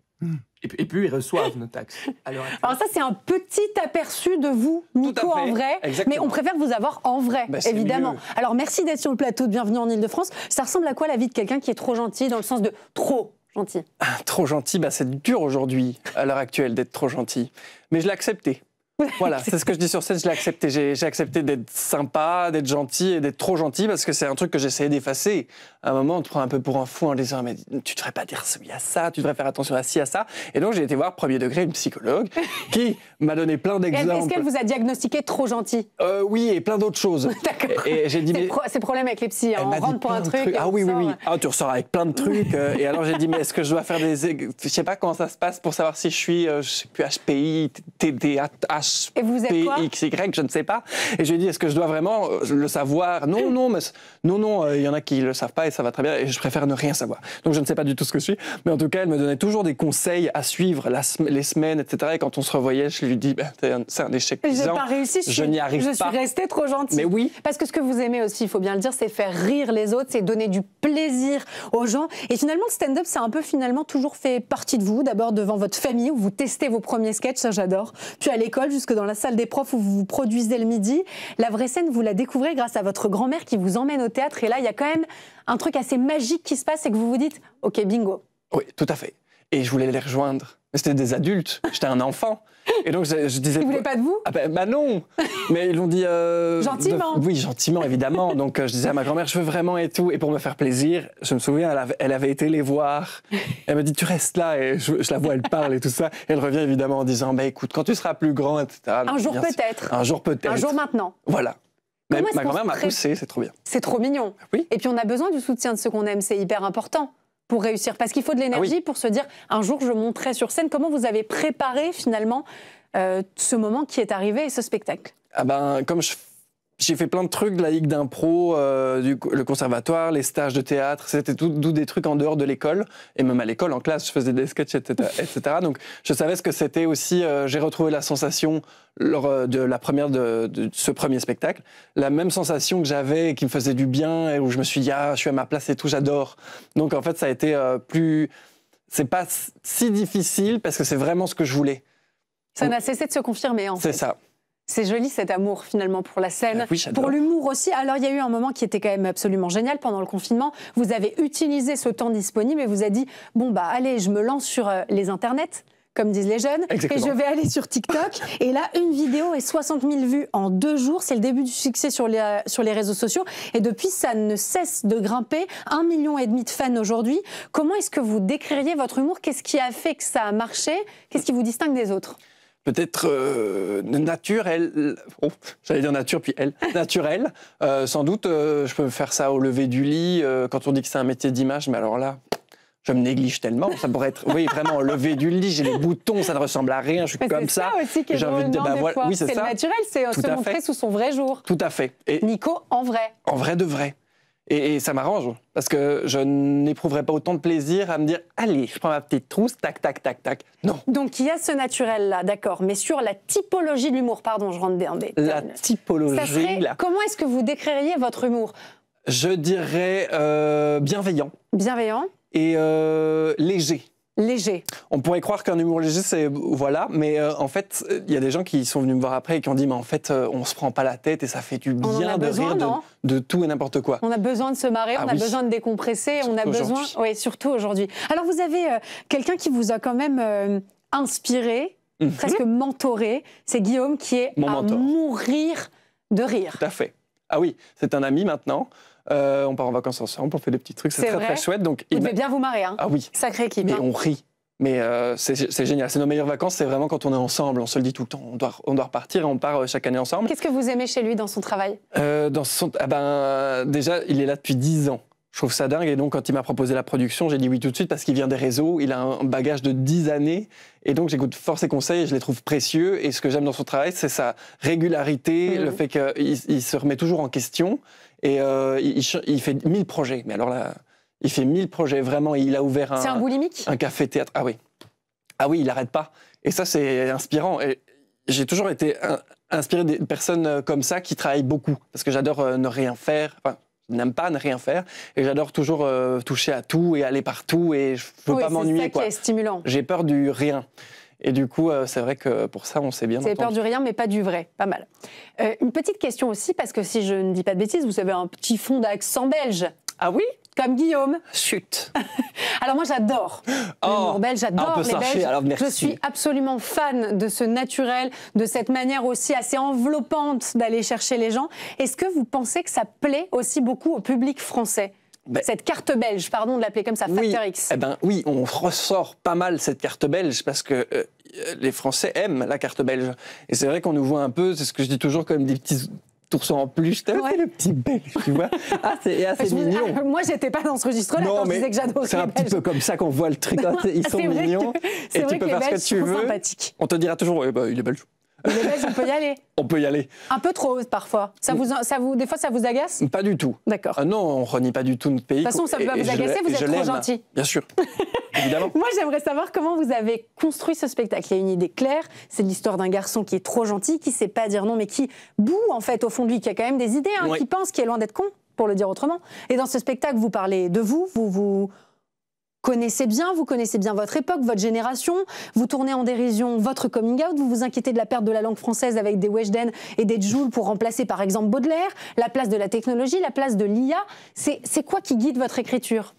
Et puis, ils reçoivent nos taxes. Alors ça, c'est un petit aperçu de vous, Nico, en vrai. Exactement. Mais on préfère vous avoir en vrai, évidemment. Mieux. Alors, merci d'être sur le plateau de Bienvenue en Ile-de-France. Ça ressemble à quoi la vie de quelqu'un qui est trop gentil, dans le sens de trop gentil? Trop gentil, c'est dur aujourd'hui, à l'heure actuelle, d'être trop gentil. Mais je l'ai accepté. Voilà, c'est ce que je dis sur scène, je l'ai accepté. J'ai accepté d'être sympa, d'être gentil et d'être trop gentil parce que c'est un truc que j'essayais d'effacer. À un moment, on te prend un peu pour un fou en disant « mais tu devrais pas dire oui à ça, tu devrais faire attention à ci, à ça ». Et donc, j'ai été voir premier degré une psychologue qui m'a donné plein d'exemples. Est-ce qu'elle vous a diagnostiqué trop gentil? Oui, et plein d'autres choses. D'accord. Et j'ai dit c'est le problème avec les psys, hein. On rentre pour un truc. Ah oui. Ah, tu ressors avec plein de trucs. Et alors, j'ai dit « mais est-ce que je dois faire des... Je sais pas comment ça se passe pour savoir si je suis, je sais plus, HPI, TDAH... Et vous êtes quoi? XY, je ne sais pas. Et je lui ai dit, est-ce que je dois vraiment le savoir? Non, il y en a qui le savent pas et ça va très bien et je préfère ne rien savoir. Donc je ne sais pas du tout ce que je suis. Mais en tout cas, elle me donnait toujours des conseils à suivre les semaines, etc. Et quand on se revoyait, je lui dis, c'est un échec. J'ai pas réussi, je n'y arrive pas. Je suis restée trop gentille. Mais oui. Parce que ce que vous aimez aussi, il faut bien le dire, c'est faire rire les autres, c'est donner du plaisir aux gens. Et finalement, le stand-up, c'est un peu toujours fait partie de vous. D'abord devant votre famille, où vous testez vos premiers sketchs, ça j'adore. Puis à l'école, jusque dans la salle des profs où vous vous produisez le midi. La vraie scène, vous la découvrez grâce à votre grand-mère qui vous emmène au théâtre. Et là, il y a quand même un truc assez magique qui se passe et que vous vous dites « Ok, bingo ». Oui, tout à fait. Et je voulais les rejoindre. Mais c'était des adultes, j'étais un enfant. Et donc je disais... Ils ne voulaient pas de vous? Ah bah non. Mais ils l'ont dit... Gentiment. Oui, gentiment, évidemment. Donc je disais à ma grand-mère, je veux vraiment et tout. Et pour me faire plaisir, je me souviens, elle avait été les voir. Elle m'a dit, tu restes là. Et je la vois, elle parle et tout ça. Et elle revient évidemment en disant, bah écoute, quand tu seras plus grand, etc. Un jour peut-être. Un jour peut-être. Un jour maintenant. Voilà. Ma grand-mère m'a poussé, c'est trop bien. C'est trop mignon. Oui. Et puis on a besoin du soutien de ceux qu'on aime, c'est hyper important pour réussir. Parce qu'il faut de l'énergie pour se dire, un jour je monterai sur scène. Comment vous avez préparé finalement ce moment qui est arrivé et ce spectacle? Ah ben, comme j'ai fait plein de trucs, de la ligue d'impro, le conservatoire, les stages de théâtre, c'était tout des trucs en dehors de l'école. Et même à l'école, en classe, je faisais des sketchs, etc. Donc je savais ce que c'était aussi. J'ai retrouvé la sensation lors de la première de ce premier spectacle. La même sensation que j'avais et qui me faisait du bien, et où je me suis dit, ah, je suis à ma place et tout, j'adore. Donc en fait, ça a été plus... C'est pas si difficile parce que c'est vraiment ce que je voulais. Ça n'a cessé de se confirmer, en fait. C'est ça. C'est joli cet amour finalement pour la scène, oui, pour l'humour aussi. Alors il y a eu un moment qui était quand même absolument génial pendant le confinement. Vous avez utilisé ce temps disponible et vous avez dit bon bah allez, je me lance sur les internets, comme disent les jeunes, exactement. Et je vais aller sur TikTok. Et là, une vidéo et 60 000 vues en 2 jours. C'est le début du succès sur les réseaux sociaux. Et depuis, ça ne cesse de grimper. 1,5 million de fans aujourd'hui. Comment est-ce que vous décririez votre humour? Qu'est-ce qui a fait que ça a marché? Qu'est-ce qui vous distingue des autres? Peut-être naturel, j'allais dire nature puis naturel. Sans doute, je peux faire ça au lever du lit. Quand on dit que c'est un métier d'image, mais alors là, je me néglige tellement. Ça pourrait être, oui, vraiment au lever du lit. J'ai les boutons, ça ne ressemble à rien. Je suis comme ça. C'est ça aussi qui est drôle, voilà. Oui, c'est le naturel, c'est se montrer sous son vrai jour. Tout à fait. Et Nico, en vrai. En vrai de vrai. Et ça m'arrange, parce que je n'éprouverais pas autant de plaisir à me dire « Allez, je prends ma petite trousse, tac, tac, tac, tac ». Non. Donc il y a ce naturel-là, d'accord. Mais sur la typologie de l'humour, pardon, je rentre dans des... La typologie, là. Comment est-ce que vous décririez votre humour? Je dirais bienveillant. Bienveillant. Et léger. Léger. On pourrait croire qu'un humour léger, c'est... Voilà, mais en fait, il y a des gens qui sont venus me voir après et qui ont dit « Mais en fait, on se prend pas la tête et ça fait du bien de rire de tout et n'importe quoi. » On a besoin de se marrer, on a besoin de décompresser, on a besoin... Oui, surtout aujourd'hui. Alors, vous avez quelqu'un qui vous a quand même inspiré, presque mentoré. C'est Guillaume qui est à mourir de rire. Tout à fait. Ah oui, c'est un ami maintenant. On part en vacances ensemble, on fait des petits trucs, c'est très chouette. Donc, vous devez bien vous marrer, hein. Ah oui. Sacrée équipe. Mais on rit. Mais c'est génial. C'est nos meilleures vacances, c'est vraiment quand on est ensemble. On se le dit tout le temps. On doit repartir et on part chaque année ensemble. Qu'est-ce que vous aimez chez lui dans son travail? Déjà, il est là depuis 10 ans. Je trouve ça dingue. Et donc, quand il m'a proposé la production, j'ai dit oui tout de suite parce qu'il vient des réseaux. Il a un bagage de 10 années. Et donc, j'écoute fort ses conseils et je les trouve précieux. Et ce que j'aime dans son travail, c'est sa régularité, le fait qu'il se remet toujours en question. Et il fait 1000 projets. Mais alors là, il fait 1000 projets, vraiment. Il a ouvert c'est un boulimique? Un café-théâtre. Ah oui. Ah oui, il n'arrête pas. Et ça, c'est inspirant. Et j'ai toujours été inspiré des personnes comme ça qui travaillent beaucoup. Parce que j'adore ne rien faire. Enfin, je n'aime pas ne rien faire. Et j'adore toujours toucher à tout et aller partout. Et je ne veux pas m'ennuyer. C'est ça qui est stimulant. J'ai peur du rien. Et du coup, c'est vrai que pour ça, on s'est bien entendu. Vous avez peur du rien, mais pas du vrai. Pas mal. Une petite question aussi, parce que si je ne dis pas de bêtises, vous avez un petit fond d'accent belge. Ah oui? Comme Guillaume. Chut. Alors moi, j'adore l'humour belge, j'adore les Belges. Alors merci. Je suis absolument fan de ce naturel, de cette manière aussi assez enveloppante d'aller chercher les gens. Est-ce que vous pensez que ça plaît aussi beaucoup au public français? Cette carte belge, pardon de l'appeler comme ça, Facteur X. Oui, on ressort pas mal cette carte belge parce que les Français aiment la carte belge. Et c'est vrai qu'on nous voit un peu, c'est ce que je dis toujours, comme des petits oursons en peluche. C'est le petit belge, tu vois. Ah, c'est assez mignon. Moi, j'étais pas dans ce registre-là quand je disais que j'adorais. C'est un petit peu comme ça qu'on voit le truc. Ils sont mignons. Et tu peux faire ce que tu veux. On te dira toujours, il est belge. Les Belges, on peut y aller. On peut y aller. Un peu trop, parfois. Des fois, ça vous agace? Pas du tout. D'accord. Non, on renie pas du tout notre pays. De toute façon, ça va vous agacer, vous êtes trop gentil. Bien sûr. Évidemment. Moi, j'aimerais savoir comment vous avez construit ce spectacle. Il y a une idée claire, c'est l'histoire d'un garçon qui est trop gentil, qui sait pas dire non, mais qui boue, en fait, au fond de lui, qui a quand même des idées, qui pense, qui est loin d'être con, pour le dire autrement. Et dans ce spectacle, vous parlez de vous connaissez bien votre époque, votre génération, vous tournez en dérision votre coming out, vous vous inquiétez de la perte de la langue française avec des Weshden et des Joule pour remplacer par exemple Baudelaire, la place de la technologie, la place de l'IA. C'est quoi qui guide votre écriture?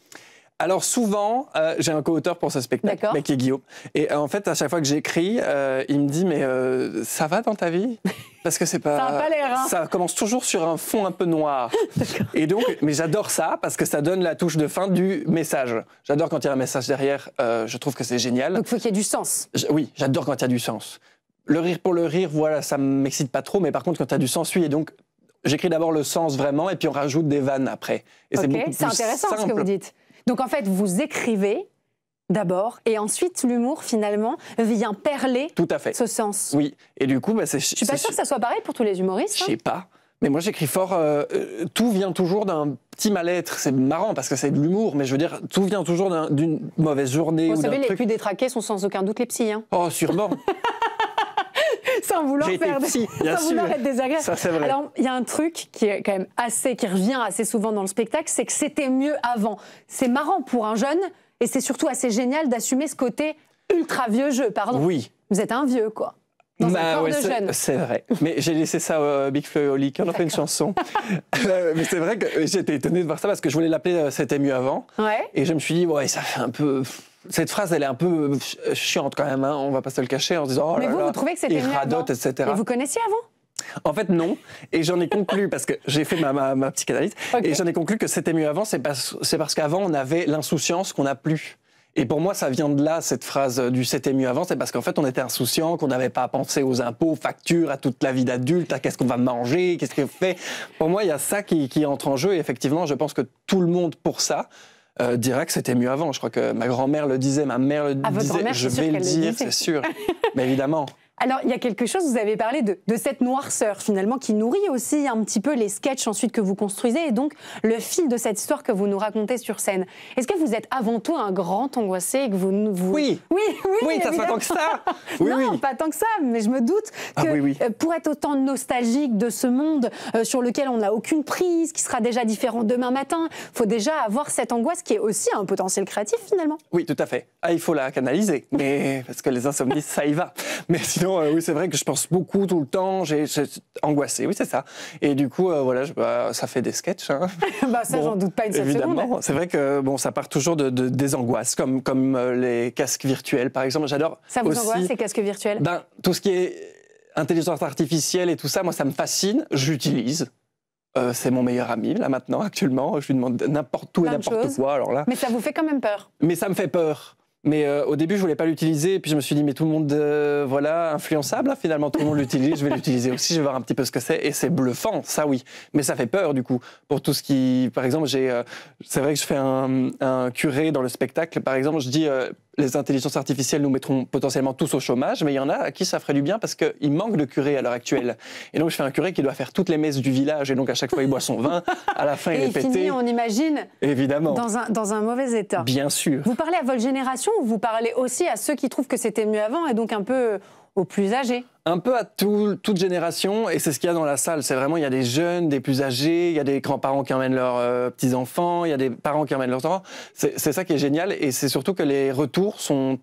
Alors souvent, j'ai un co-auteur pour ce spectacle, qui est Guillaume. Et en fait, à chaque fois que j'écris, il me dit, mais ça va dans ta vie? Parce que c'est pas... Ça n'a pas l'air, hein. Ça commence toujours sur un fond un peu noir. Et donc, mais j'adore ça, parce que ça donne la touche de fin du message. J'adore quand il y a un message derrière, je trouve que c'est génial. Donc il faut qu'il y ait du sens. Oui, j'adore quand il y a du sens. Le rire pour le rire, voilà, ça m'excite pas trop, mais par contre, quand il y a du sens, oui, et donc... J'écris d'abord le sens vraiment, et puis on rajoute des vannes après. Et c'est beaucoup plus intéressant simple. Ce que vous dites. Donc en fait, vous écrivez d'abord, et ensuite l'humour finalement vient perler Tout à fait. ce sens. Oui, et du coup, c'est... Je suis pas sûre que ça soit pareil pour tous les humoristes. Je sais pas, mais moi j'écris fort. Tout vient toujours d'un petit mal-être. C'est marrant parce que c'est de l'humour, mais je veux dire, tout vient toujours d'une mauvaise journée ou d'un truc. Les plus détraqués sont sans aucun doute les psys. Hein. Oh, sûrement. Sans vouloir faire vouloir être désagréable. Ça, c'est vrai. Alors, il y a un truc qui est quand même qui revient assez souvent dans le spectacle, c'est que c'était mieux avant. C'est marrant pour un jeune, et c'est surtout assez génial d'assumer ce côté ultra vieux jeu, pardon. Oui. Vous êtes un vieux, quoi. Dans un corps de jeune. C'est vrai. Mais j'ai laissé ça Big Flo et Oli, qui en a fait une chanson. Mais c'est vrai que j'étais étonné de voir ça, parce que je voulais l'appeler C'était mieux avant. Ouais. Et je me suis dit, ouais, ça fait un peu... Cette phrase, elle est un peu chiante quand même, hein. On va pas se le cacher en se disant, oh mais là là, vous trouvez que c'était mieux radote, avant, etc. Et vous connaissiez avant? En fait, non. Et j'en ai conclu, parce que j'ai fait ma psychanalyse, et j'en ai conclu que c'était mieux avant, c'est parce qu'avant, on avait l'insouciance qu'on n'a plus. Et pour moi, ça vient de là, cette phrase du « c'était mieux avant », c'est parce qu'en fait, on était insouciant, qu'on n'avait pas à penser aux impôts, aux factures, à toute la vie d'adulte, à qu'est-ce qu'on va manger, qu'est-ce qu'on fait. Pour moi, il y a ça qui entre en jeu, et effectivement, je pense que tout le monde, pour ça, dirait que c'était mieux avant. Je crois que ma grand-mère le disait, ma mère le disait, je vais le dire, c'est sûr. Mais évidemment. Alors, il y a quelque chose, vous avez parlé de cette noirceur, finalement, qui nourrit aussi un petit peu les sketchs ensuite que vous construisez, et donc le fil de cette histoire que vous nous racontez sur scène. Est-ce que vous êtes avant tout un grand angoissé et que vous... Oui, ça fait tant que ça. Non, pas tant que ça, mais je me doute que pour être autant nostalgique de ce monde sur lequel on n'a aucune prise, qui sera déjà différent demain matin, il faut déjà avoir cette angoisse qui est aussi un potentiel créatif, finalement. Oui, tout à fait. Ah, il faut la canaliser, mais parce que les insomnies, ça y va. Mais sinon, oui, c'est vrai que je pense beaucoup tout le temps, j'ai angoissé, oui, c'est ça. Et du coup, voilà, ça fait des sketchs. Hein. Ça, j'en doute pas une seule évidemment. seconde. C'est vrai que ça part toujours des angoisses, comme les casques virtuels, par exemple. J'adore. Ça vous aussi, angoisse, ces casques virtuels? Tout ce qui est intelligence artificielle et tout ça, moi, ça me fascine. J'utilise. C'est mon meilleur ami, là, maintenant, actuellement. Je lui demande n'importe où et n'importe quoi. Alors là. Mais ça vous fait quand même peur? Mais ça me fait peur. Mais au début, je voulais pas l'utiliser, et puis je me suis dit, mais tout le monde, influençable, hein, finalement, tout le monde l'utilise, je vais l'utiliser aussi, je vais voir un petit peu ce que c'est, et c'est bluffant, ça oui. Mais ça fait peur, du coup, pour tout ce qui... Par exemple, c'est vrai que je fais un curé dans le spectacle, par exemple, je dis, les intelligences artificielles nous mettront potentiellement tous au chômage, mais il y en a à qui ça ferait du bien parce qu'il manque de curés à l'heure actuelle. Et donc, je fais un curé qui doit faire toutes les messes du village, et donc à chaque fois, il boit son vin, à la fin, il est pété. Et il finit, on imagine, évidemment, dans un mauvais état. Bien sûr. Vous parlez à votre génération ou vous parlez aussi à ceux qui trouvent que c'était mieux avant et donc un peu aux plus âgés? Un peu à toute génération, et c'est ce qu'il y a dans la salle. C'est vraiment, il y a des jeunes, des plus âgés, il y a des grands-parents qui emmènent leurs petits-enfants, il y a des parents qui emmènent leurs enfants. C'est ça qui est génial, et c'est surtout que les retours sont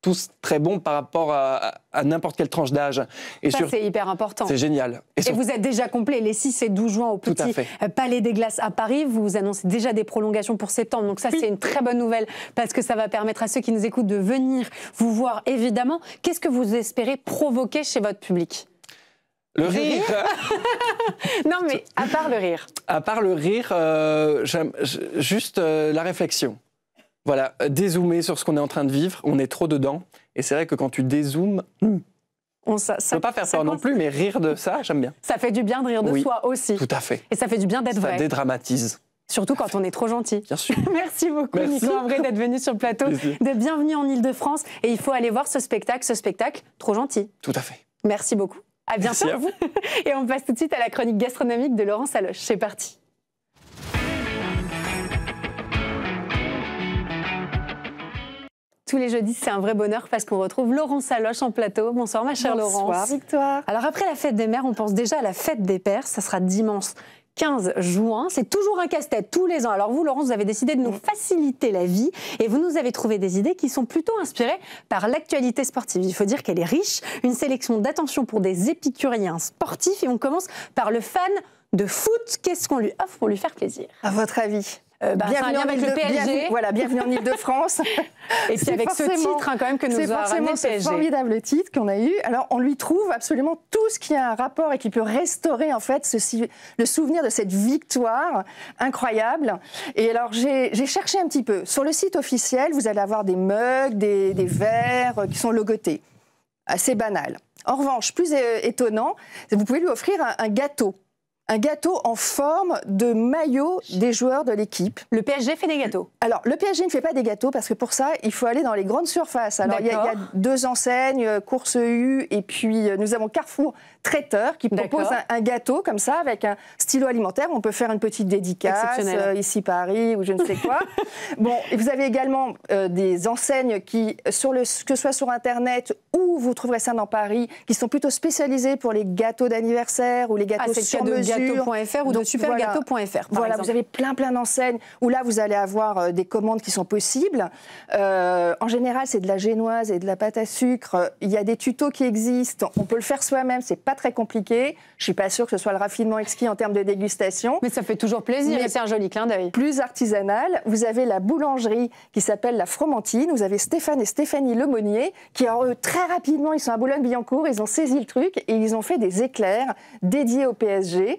tous très bons par rapport à n'importe quelle tranche d'âge. Et ça, c'est hyper important. C'est génial. Et vous êtes déjà complet les 6 et 12 juin au petit Palais des Glaces à Paris. Vous annoncez déjà des prolongations pour septembre. Donc ça, c'est une très bonne nouvelle parce que ça va permettre à ceux qui nous écoutent de venir vous voir, évidemment. Qu'est-ce que vous espérez provoquer chez votre public? Le rire. Non, mais à part le rire. À part le rire, j'aime juste la réflexion. Voilà, dézoomer sur ce qu'on est en train de vivre, on est trop dedans. Et c'est vrai que quand tu dézoomes, ça ne peut pas faire peur non plus, mais rire de ça, j'aime bien. Ça fait du bien de rire de soi aussi. Tout à fait. Et ça fait du bien d'être vrai. Ça dédramatise. Surtout quand on est trop gentil. Bien sûr. Merci beaucoup, Nicolas Ambray, d'être venu sur le plateau de Bienvenue en Ile-de-France. Et il faut aller voir ce spectacle, Trop gentil. Tout à fait. Merci beaucoup. À bientôt. Merci à vous. Et on passe tout de suite à la chronique gastronomique de Laurent Saloche. C'est parti. Tous les jeudis, c'est un vrai bonheur parce qu'on retrouve Laurent Saloche en plateau. Bonsoir ma chère Laurence. Bonsoir Victoire. Alors après la fête des mères, on pense déjà à la fête des pères. Ça sera dimanche 15 juin. C'est toujours un casse-tête tous les ans. Alors vous, Laurence, vous avez décidé de nous faciliter la vie et vous nous avez trouvé des idées qui sont plutôt inspirées par l'actualité sportive. Il faut dire qu'elle est riche. Une sélection d'attention pour des épicuriens sportifs. Et on commence par le fan de foot. Qu'est-ce qu'on lui offre pour lui faire plaisir? À votre avis? bienvenue avec le PSG. Bienvenue en Ile-de-France. Et puis avec ce titre quand même que nous a ramené le PSG. C'est formidable titre qu'on a eu. Alors on lui trouve absolument tout ce qui a un rapport et qui peut restaurer en fait le souvenir de cette victoire incroyable. Et alors j'ai cherché un petit peu. Sur le site officiel, vous allez avoir des mugs, des verres qui sont logotés. Assez banal. En revanche, plus étonnant, vous pouvez lui offrir un gâteau. Un gâteau en forme de maillot des joueurs de l'équipe. Le PSG fait des gâteaux? Alors, le PSG ne fait pas des gâteaux parce que pour ça, il faut aller dans les grandes surfaces. Alors, il y a 2 enseignes, Course U et puis nous avons Carrefour Traiteur qui propose un gâteau comme ça avec un stylo alimentaire. On peut faire une petite dédicace, ici Paris ou je ne sais quoi. Bon, et vous avez également des enseignes qui, que ce soit sur Internet ou vous trouverez ça dans Paris, qui sont plutôt spécialisées pour les gâteaux d'anniversaire ou les gâteaux sur mesure. Gâteau.fr ou de supergâteau.fr. Voilà, vous avez plein d'enseignes où là vous allez avoir des commandes qui sont possibles. En général, c'est de la génoise et de la pâte à sucre. Il y a des tutos qui existent. On peut le faire soi-même. C'est pas très compliqué. Je suis pas sûre que ce soit le raffinement exquis en termes de dégustation. Mais ça fait toujours plaisir. Et c'est un joli clin d'œil. Plus artisanal. Vous avez la boulangerie qui s'appelle la Fromentine. Vous avez Stéphane et Stéphanie Lemonnier qui, alors, eux, très rapidement, ils sont à Boulogne-Billancourt. Ils ont saisi le truc et ils ont fait des éclairs dédiés au PSG.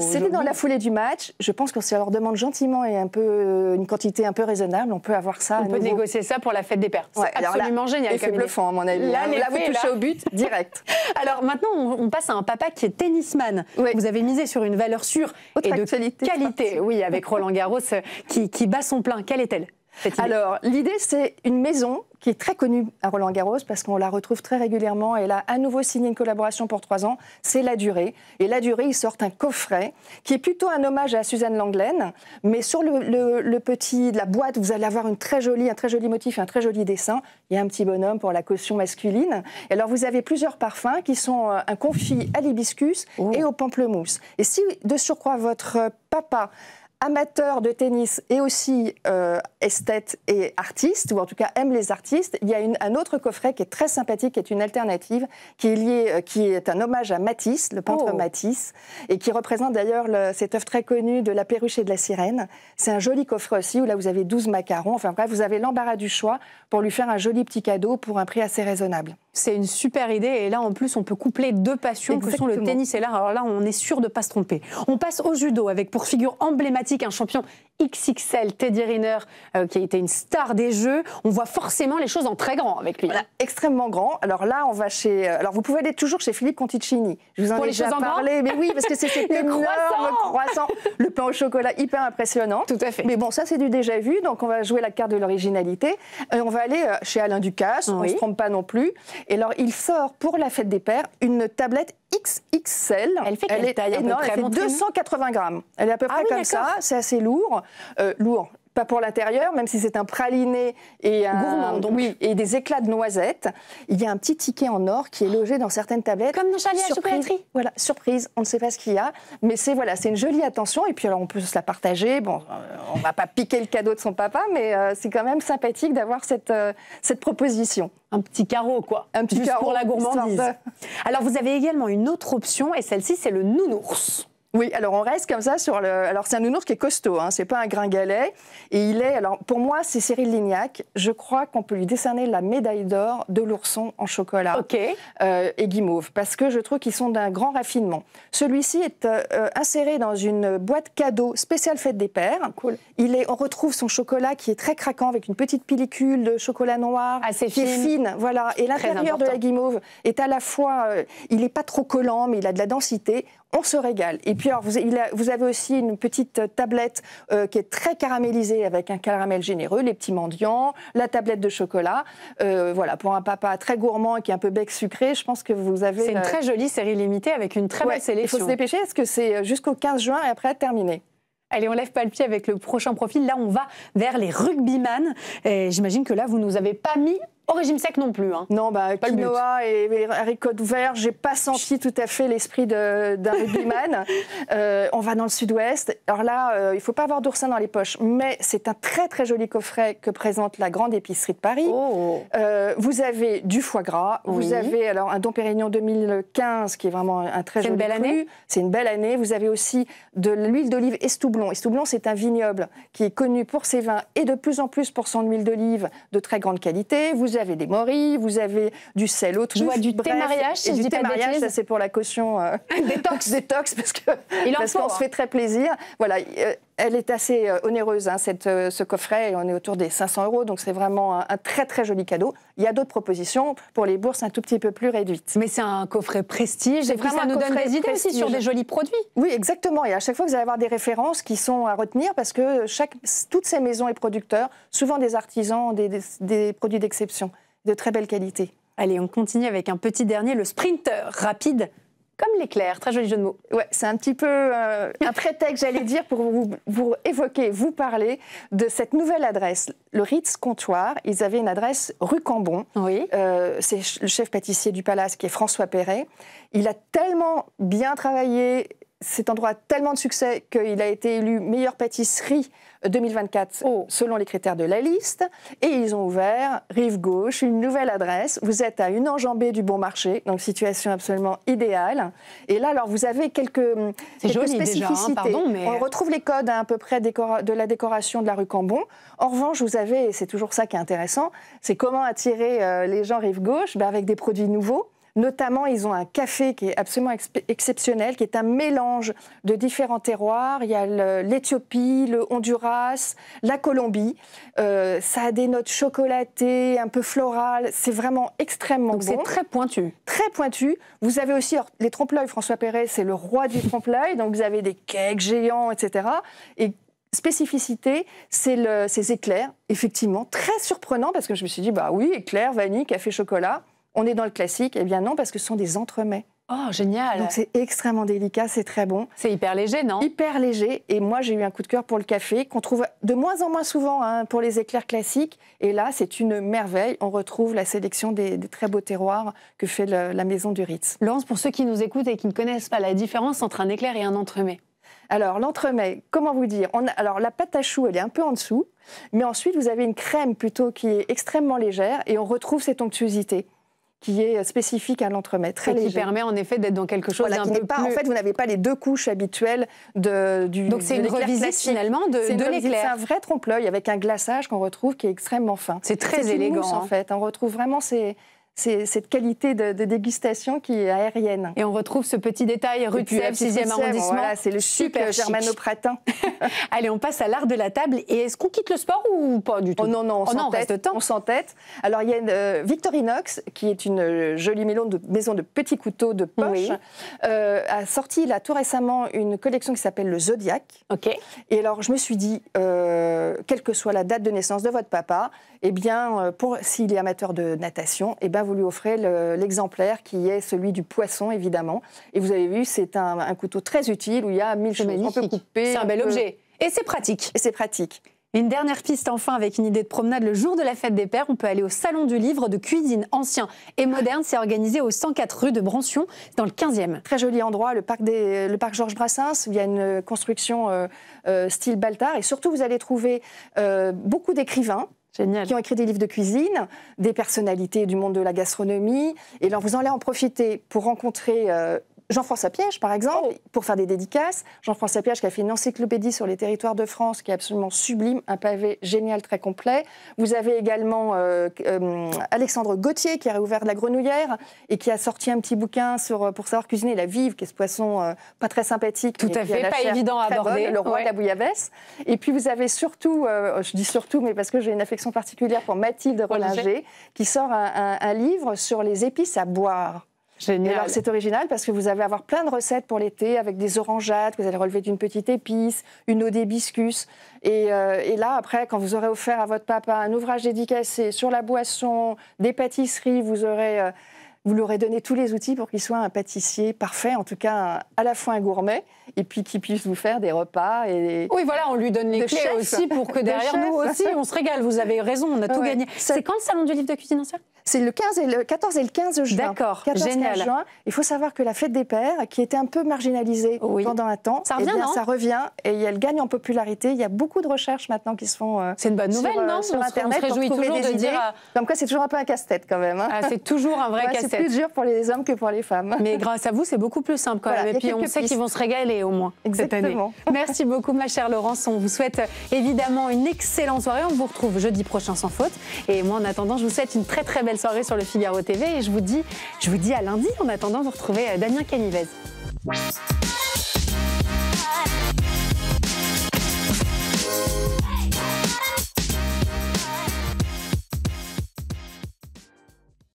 C'était dans la foulée du match. Je pense que si on leur demande gentiment et une quantité un peu raisonnable, on peut avoir ça. On peut négocier ça pour la fête des pères. C'est absolument génial. C'est bluffant, à mon avis. Là vous touchez au but direct. Alors maintenant, on passe à un papa qui est tennisman. Oui. Vous avez misé sur une valeur sûre et de qualité. Oui, avec Roland Garros qui bat son plein. Quelle est-elle? Alors, l'idée, c'est une maison qui est très connue à Roland-Garros parce qu'on la retrouve très régulièrement. Elle a à nouveau signé une collaboration pour 3 ans. C'est La Durée. Et La Durée, ils sortent un coffret qui est plutôt un hommage à Suzanne Langlaine. Mais sur la boîte, vous allez avoir un très joli motif et un très joli dessin. Il y a un petit bonhomme pour la caution masculine. Et alors, vous avez plusieurs parfums qui sont un confit à l'hibiscus et au pamplemousse. Et si, de surcroît, votre papa amateur de tennis et aussi esthète et artiste, ou en tout cas aime les artistes, il y a un autre coffret qui est très sympathique, qui est une alternative, qui est un hommage à Matisse, le peintre Matisse, et qui représente d'ailleurs cette œuvre très connue de La Perruche et de la Sirène. C'est un joli coffret aussi, où là vous avez 12 macarons, enfin bref, vous avez l'embarras du choix pour lui faire un joli petit cadeau pour un prix assez raisonnable. C'est une super idée, et là en plus on peut coupler 2 passions que sont le tennis et l'art. Alors là on est sûr de ne pas se tromper. On passe au judo avec pour figure emblématique un champion XXL, Teddy Riner, qui a été une star des Jeux. On voit forcément les choses en très grand avec lui. Voilà, extrêmement grand. Alors là, on va alors vous pouvez aller toujours chez Philippe Conticini. Je vous en ai déjà parlé, mais oui, parce que c'est cet énorme croissant, le pain au chocolat hyper impressionnant. Tout à fait. Mais bon, ça c'est du déjà vu, donc on va jouer la carte de l'originalité. On va aller chez Alain Ducasse, on ne se trompe pas non plus. Et alors, il sort pour la fête des pères une tablette XXL. Elle fait quelle taille? Elle fait 280 grammes. Elle est à peu près comme ça. C'est assez lourd. Lourd. Pas pour l'intérieur, même si c'est un praliné et gourmand, donc. Oui, et des éclats de noisettes. Il y a un petit ticket en or qui est logé dans certaines tablettes. Comme dans Charlie à la chocolaterie. Voilà, surprise, on ne sait pas ce qu'il y a, mais c'est une jolie attention. Et puis alors on peut se la partager. Bon, on va pas piquer le cadeau de son papa, mais c'est quand même sympathique d'avoir cette proposition. Un petit carreau, quoi. Un petit carreau pour la gourmandise. Alors vous avez également une autre option, et celle-ci c'est le nounours. Oui, alors on reste comme ça sur Alors c'est un nounours qui est costaud, hein, c'est pas un gringalet. Et pour moi, c'est Cyril Lignac. Je crois qu'on peut lui décerner la médaille d'or de l'ourson en chocolat et guimauve, parce que je trouve qu'ils sont d'un grand raffinement. Celui-ci est inséré dans une boîte cadeau spéciale fête des pères. Cool. On retrouve son chocolat qui est très craquant avec une petite pellicule de chocolat noir assez qui est fine, voilà. Et l'intérieur de la guimauve est à la fois, il n'est pas trop collant, mais il a de la densité. On se régale. Et puis, alors, vous avez aussi une petite tablette qui est très caramélisée avec un caramel généreux, les petits mendiants, la tablette de chocolat. Voilà, pour un papa très gourmand et qui est un peu bec sucré, je pense que vous avez... C'est une très jolie série limitée avec une très belle sélection. Il faut se dépêcher parce que c'est jusqu'au 15 juin et après terminé. Allez, on lève pas le pied avec le prochain profil. Là, on va vers les rugbyman. J'imagine que là, vous nous avez pas mis Au régime sec non plus. Hein. Non, quinoa et haricots verts, j'ai pas senti tout à fait l'esprit d'un rugbyman. On va dans le sud-ouest. Alors là, il faut pas avoir d'oursin dans les poches, mais c'est un très très joli coffret que présente la grande épicerie de Paris. Vous avez du foie gras, vous avez alors un Dom Pérignon 2015 qui est vraiment un très joli cru. C'est une belle année. Vous avez aussi de l'huile d'olive Estoublon. Estoublon, c'est un vignoble qui est connu pour ses vins et de plus en plus pour son huile d'olive de très grande qualité. Vous avez des morilles, vous avez du sel au truffes. Je vois du thé mariage, si je dis pas de bêtises. Ça c'est pour la caution détox parce qu'on se fait très plaisir. Voilà, elle est assez onéreuse, hein, ce coffret. On est autour des 500 €, donc c'est vraiment un très très joli cadeau. Il y a d'autres propositions pour les bourses un tout petit peu plus réduites. Mais c'est un coffret prestige, et puis ça nous donne des idées aussi sur des jolis produits. Oui, exactement. Et à chaque fois, vous allez avoir des références qui sont à retenir parce que toutes ces maisons et producteurs, souvent des artisans, des produits d'exception, de très belle qualité. Allez, on continue avec un petit dernier, le Sprinter rapide. Comme l'éclair, très joli jeu de mots. Ouais, c'est un petit peu un prétexte, j'allais dire, pour vous évoquer, vous parler de cette nouvelle adresse, le Ritz Comptoir. Ils avaient une adresse rue Cambon. Oui. C'est le chef pâtissier du Palace, qui est François Perret. Il a tellement bien travaillé, cet endroit a tellement de succès qu'il a été élu meilleure pâtisserie 2024 selon les critères de la liste. Et ils ont ouvert, rive gauche, une nouvelle adresse. Vous êtes à une enjambée du Bon Marché, donc situation absolument idéale. Et là, alors, vous avez quelques spécificités. Déjà, hein, pardon, mais... On retrouve les codes à peu près de la décoration de la rue Cambon. En revanche, vous avez, et c'est toujours ça qui est intéressant, c'est comment attirer les gens rive gauche avec des produits nouveaux. Notamment, ils ont un café qui est absolument exceptionnel, qui est un mélange de différents terroirs. Il y a l'Éthiopie, le Honduras, la Colombie. Ça a des notes chocolatées, un peu florales. C'est vraiment extrêmement bon. Donc c'est très pointu. Très pointu. Vous avez aussi les trompe-l'œil. François Perret, c'est le roi du trompe-l'œil. Donc vous avez des cakes géants, etc. Et spécificité, c'est ces éclairs, effectivement, très surprenant parce que je me suis dit, oui, éclairs, vanille, café, chocolat. On est dans le classique. Eh bien non, parce que ce sont des entremets. Oh, génial. Donc c'est extrêmement délicat, c'est très bon. C'est hyper léger, non? Hyper léger. Et moi, j'ai eu un coup de cœur pour le café, qu'on trouve de moins en moins souvent pour les éclairs classiques. Et là, c'est une merveille. On retrouve la sélection des très beaux terroirs que fait la maison du Ritz. Laurence, pour ceux qui nous écoutent et qui ne connaissent pas la différence entre un éclair et un entremets. Alors, l'entremets, comment vous dire? Alors, la pâte à choux, elle est un peu en dessous. Mais ensuite, vous avez une crème plutôt qui est extrêmement légère. Et on retrouve cette onctuosité qui est spécifique à l'entremet, très léger. Qui permet en effet d'être dans quelque chose d'un peu plus... En fait, vous n'avez pas les deux couches habituelles du Donc c'est une revisite finalement de l'éclair. C'est un vrai trompe-l'œil avec un glaçage qu'on retrouve qui est extrêmement fin. C'est très élégant. Mousse, en fait. On retrouve vraiment cette qualité de dégustation qui est aérienne. Et on retrouve ce petit détail rue de Sèvres, 6e arrondissement. Voilà, c'est le super germano-pratin. Allez, on passe à l'art de la table. Et est-ce qu'on quitte le sport ou pas du tout? Non, on s'entête. Alors, il y a Victorinox, qui est une jolie maison de petits couteaux de poche, a sorti là tout récemment une collection qui s'appelle le Zodiac. Ok. Et alors, je me suis dit, quelle que soit la date de naissance de votre papa, eh bien, s'il est amateur de natation, eh bien, vous lui offrez l'exemplaire qui est celui du poisson, évidemment. Et vous avez vu, c'est un couteau très utile où il y a 1000 choses. On peut couper. C'est un bel objet. Et c'est pratique. Et c'est pratique. Une dernière piste enfin avec une idée de promenade le jour de la fête des pères. On peut aller au Salon du livre de cuisine ancien et moderne. C'est organisé au 104 rue de Brancion, dans le 15e. Très joli endroit, le parc Georges Brassens. Il y a une construction style Baltard. Et surtout, vous allez trouver beaucoup d'écrivains. Génial. Qui ont écrit des livres de cuisine, des personnalités du monde de la gastronomie. Et là, vous allez en profiter pour rencontrer Jean-François Piège, par exemple, pour faire des dédicaces. Jean-François Piège qui a fait une encyclopédie sur les territoires de France qui est absolument sublime, un pavé génial, très complet. Vous avez également Alexandre Gauthier qui a réouvert la Grenouillère et qui a sorti un petit bouquin pour savoir cuisiner la vive, qui est ce poisson pas très sympathique. Tout à fait, pas évident à aborder. Le roi de la bouillabaisse. Et puis vous avez surtout, je dis surtout, mais parce que j'ai une affection particulière pour Mathilde Rollinger, qui sort un livre sur les épices à boire. Génial. Alors c'est original parce que vous allez avoir plein de recettes pour l'été avec des orangeades que vous allez relever d'une petite épice, une eau d'hibiscus. Et là, après, quand vous aurez offert à votre papa un ouvrage dédicacé sur la boisson, des pâtisseries, vous aurez vous lui aurez donné tous les outils pour qu'il soit un pâtissier parfait, en tout cas à la fois un gourmet, et puis qu'il puisse vous faire des repas. Oui, voilà, on lui donne les clés aussi pour que derrière nous aussi, on se régale. Vous avez raison, on a tout gagné. C'est quand le salon du livre de cuisine ancienne ? C'est le 14 et le 15 juin. D'accord, génial. Juin. Il faut savoir que la fête des pères, qui était un peu marginalisée pendant un temps, ça revient, ça revient et elle gagne en popularité. Il y a beaucoup de recherches maintenant qui se font c'est une bonne nouvelle, non sur Internet on se réjouit pour trouver toujours des de idées. dire... Comme quoi, c'est toujours un peu un casse-tête quand même. Hein. Ah, c'est toujours un vrai casse-tête. C'est plus dur pour les hommes que pour les femmes. Mais grâce à vous, c'est beaucoup plus simple quand même. Et puis on sait qu'ils vont se régaler au moins cette année. Merci beaucoup, ma chère Laurence. On vous souhaite évidemment une excellente soirée. On vous retrouve jeudi prochain sans faute. Et moi, en attendant, je vous souhaite une très très belle soirée sur le Figaro TV. Et je vous dis à lundi. En attendant, vous retrouvez Damien Canivez.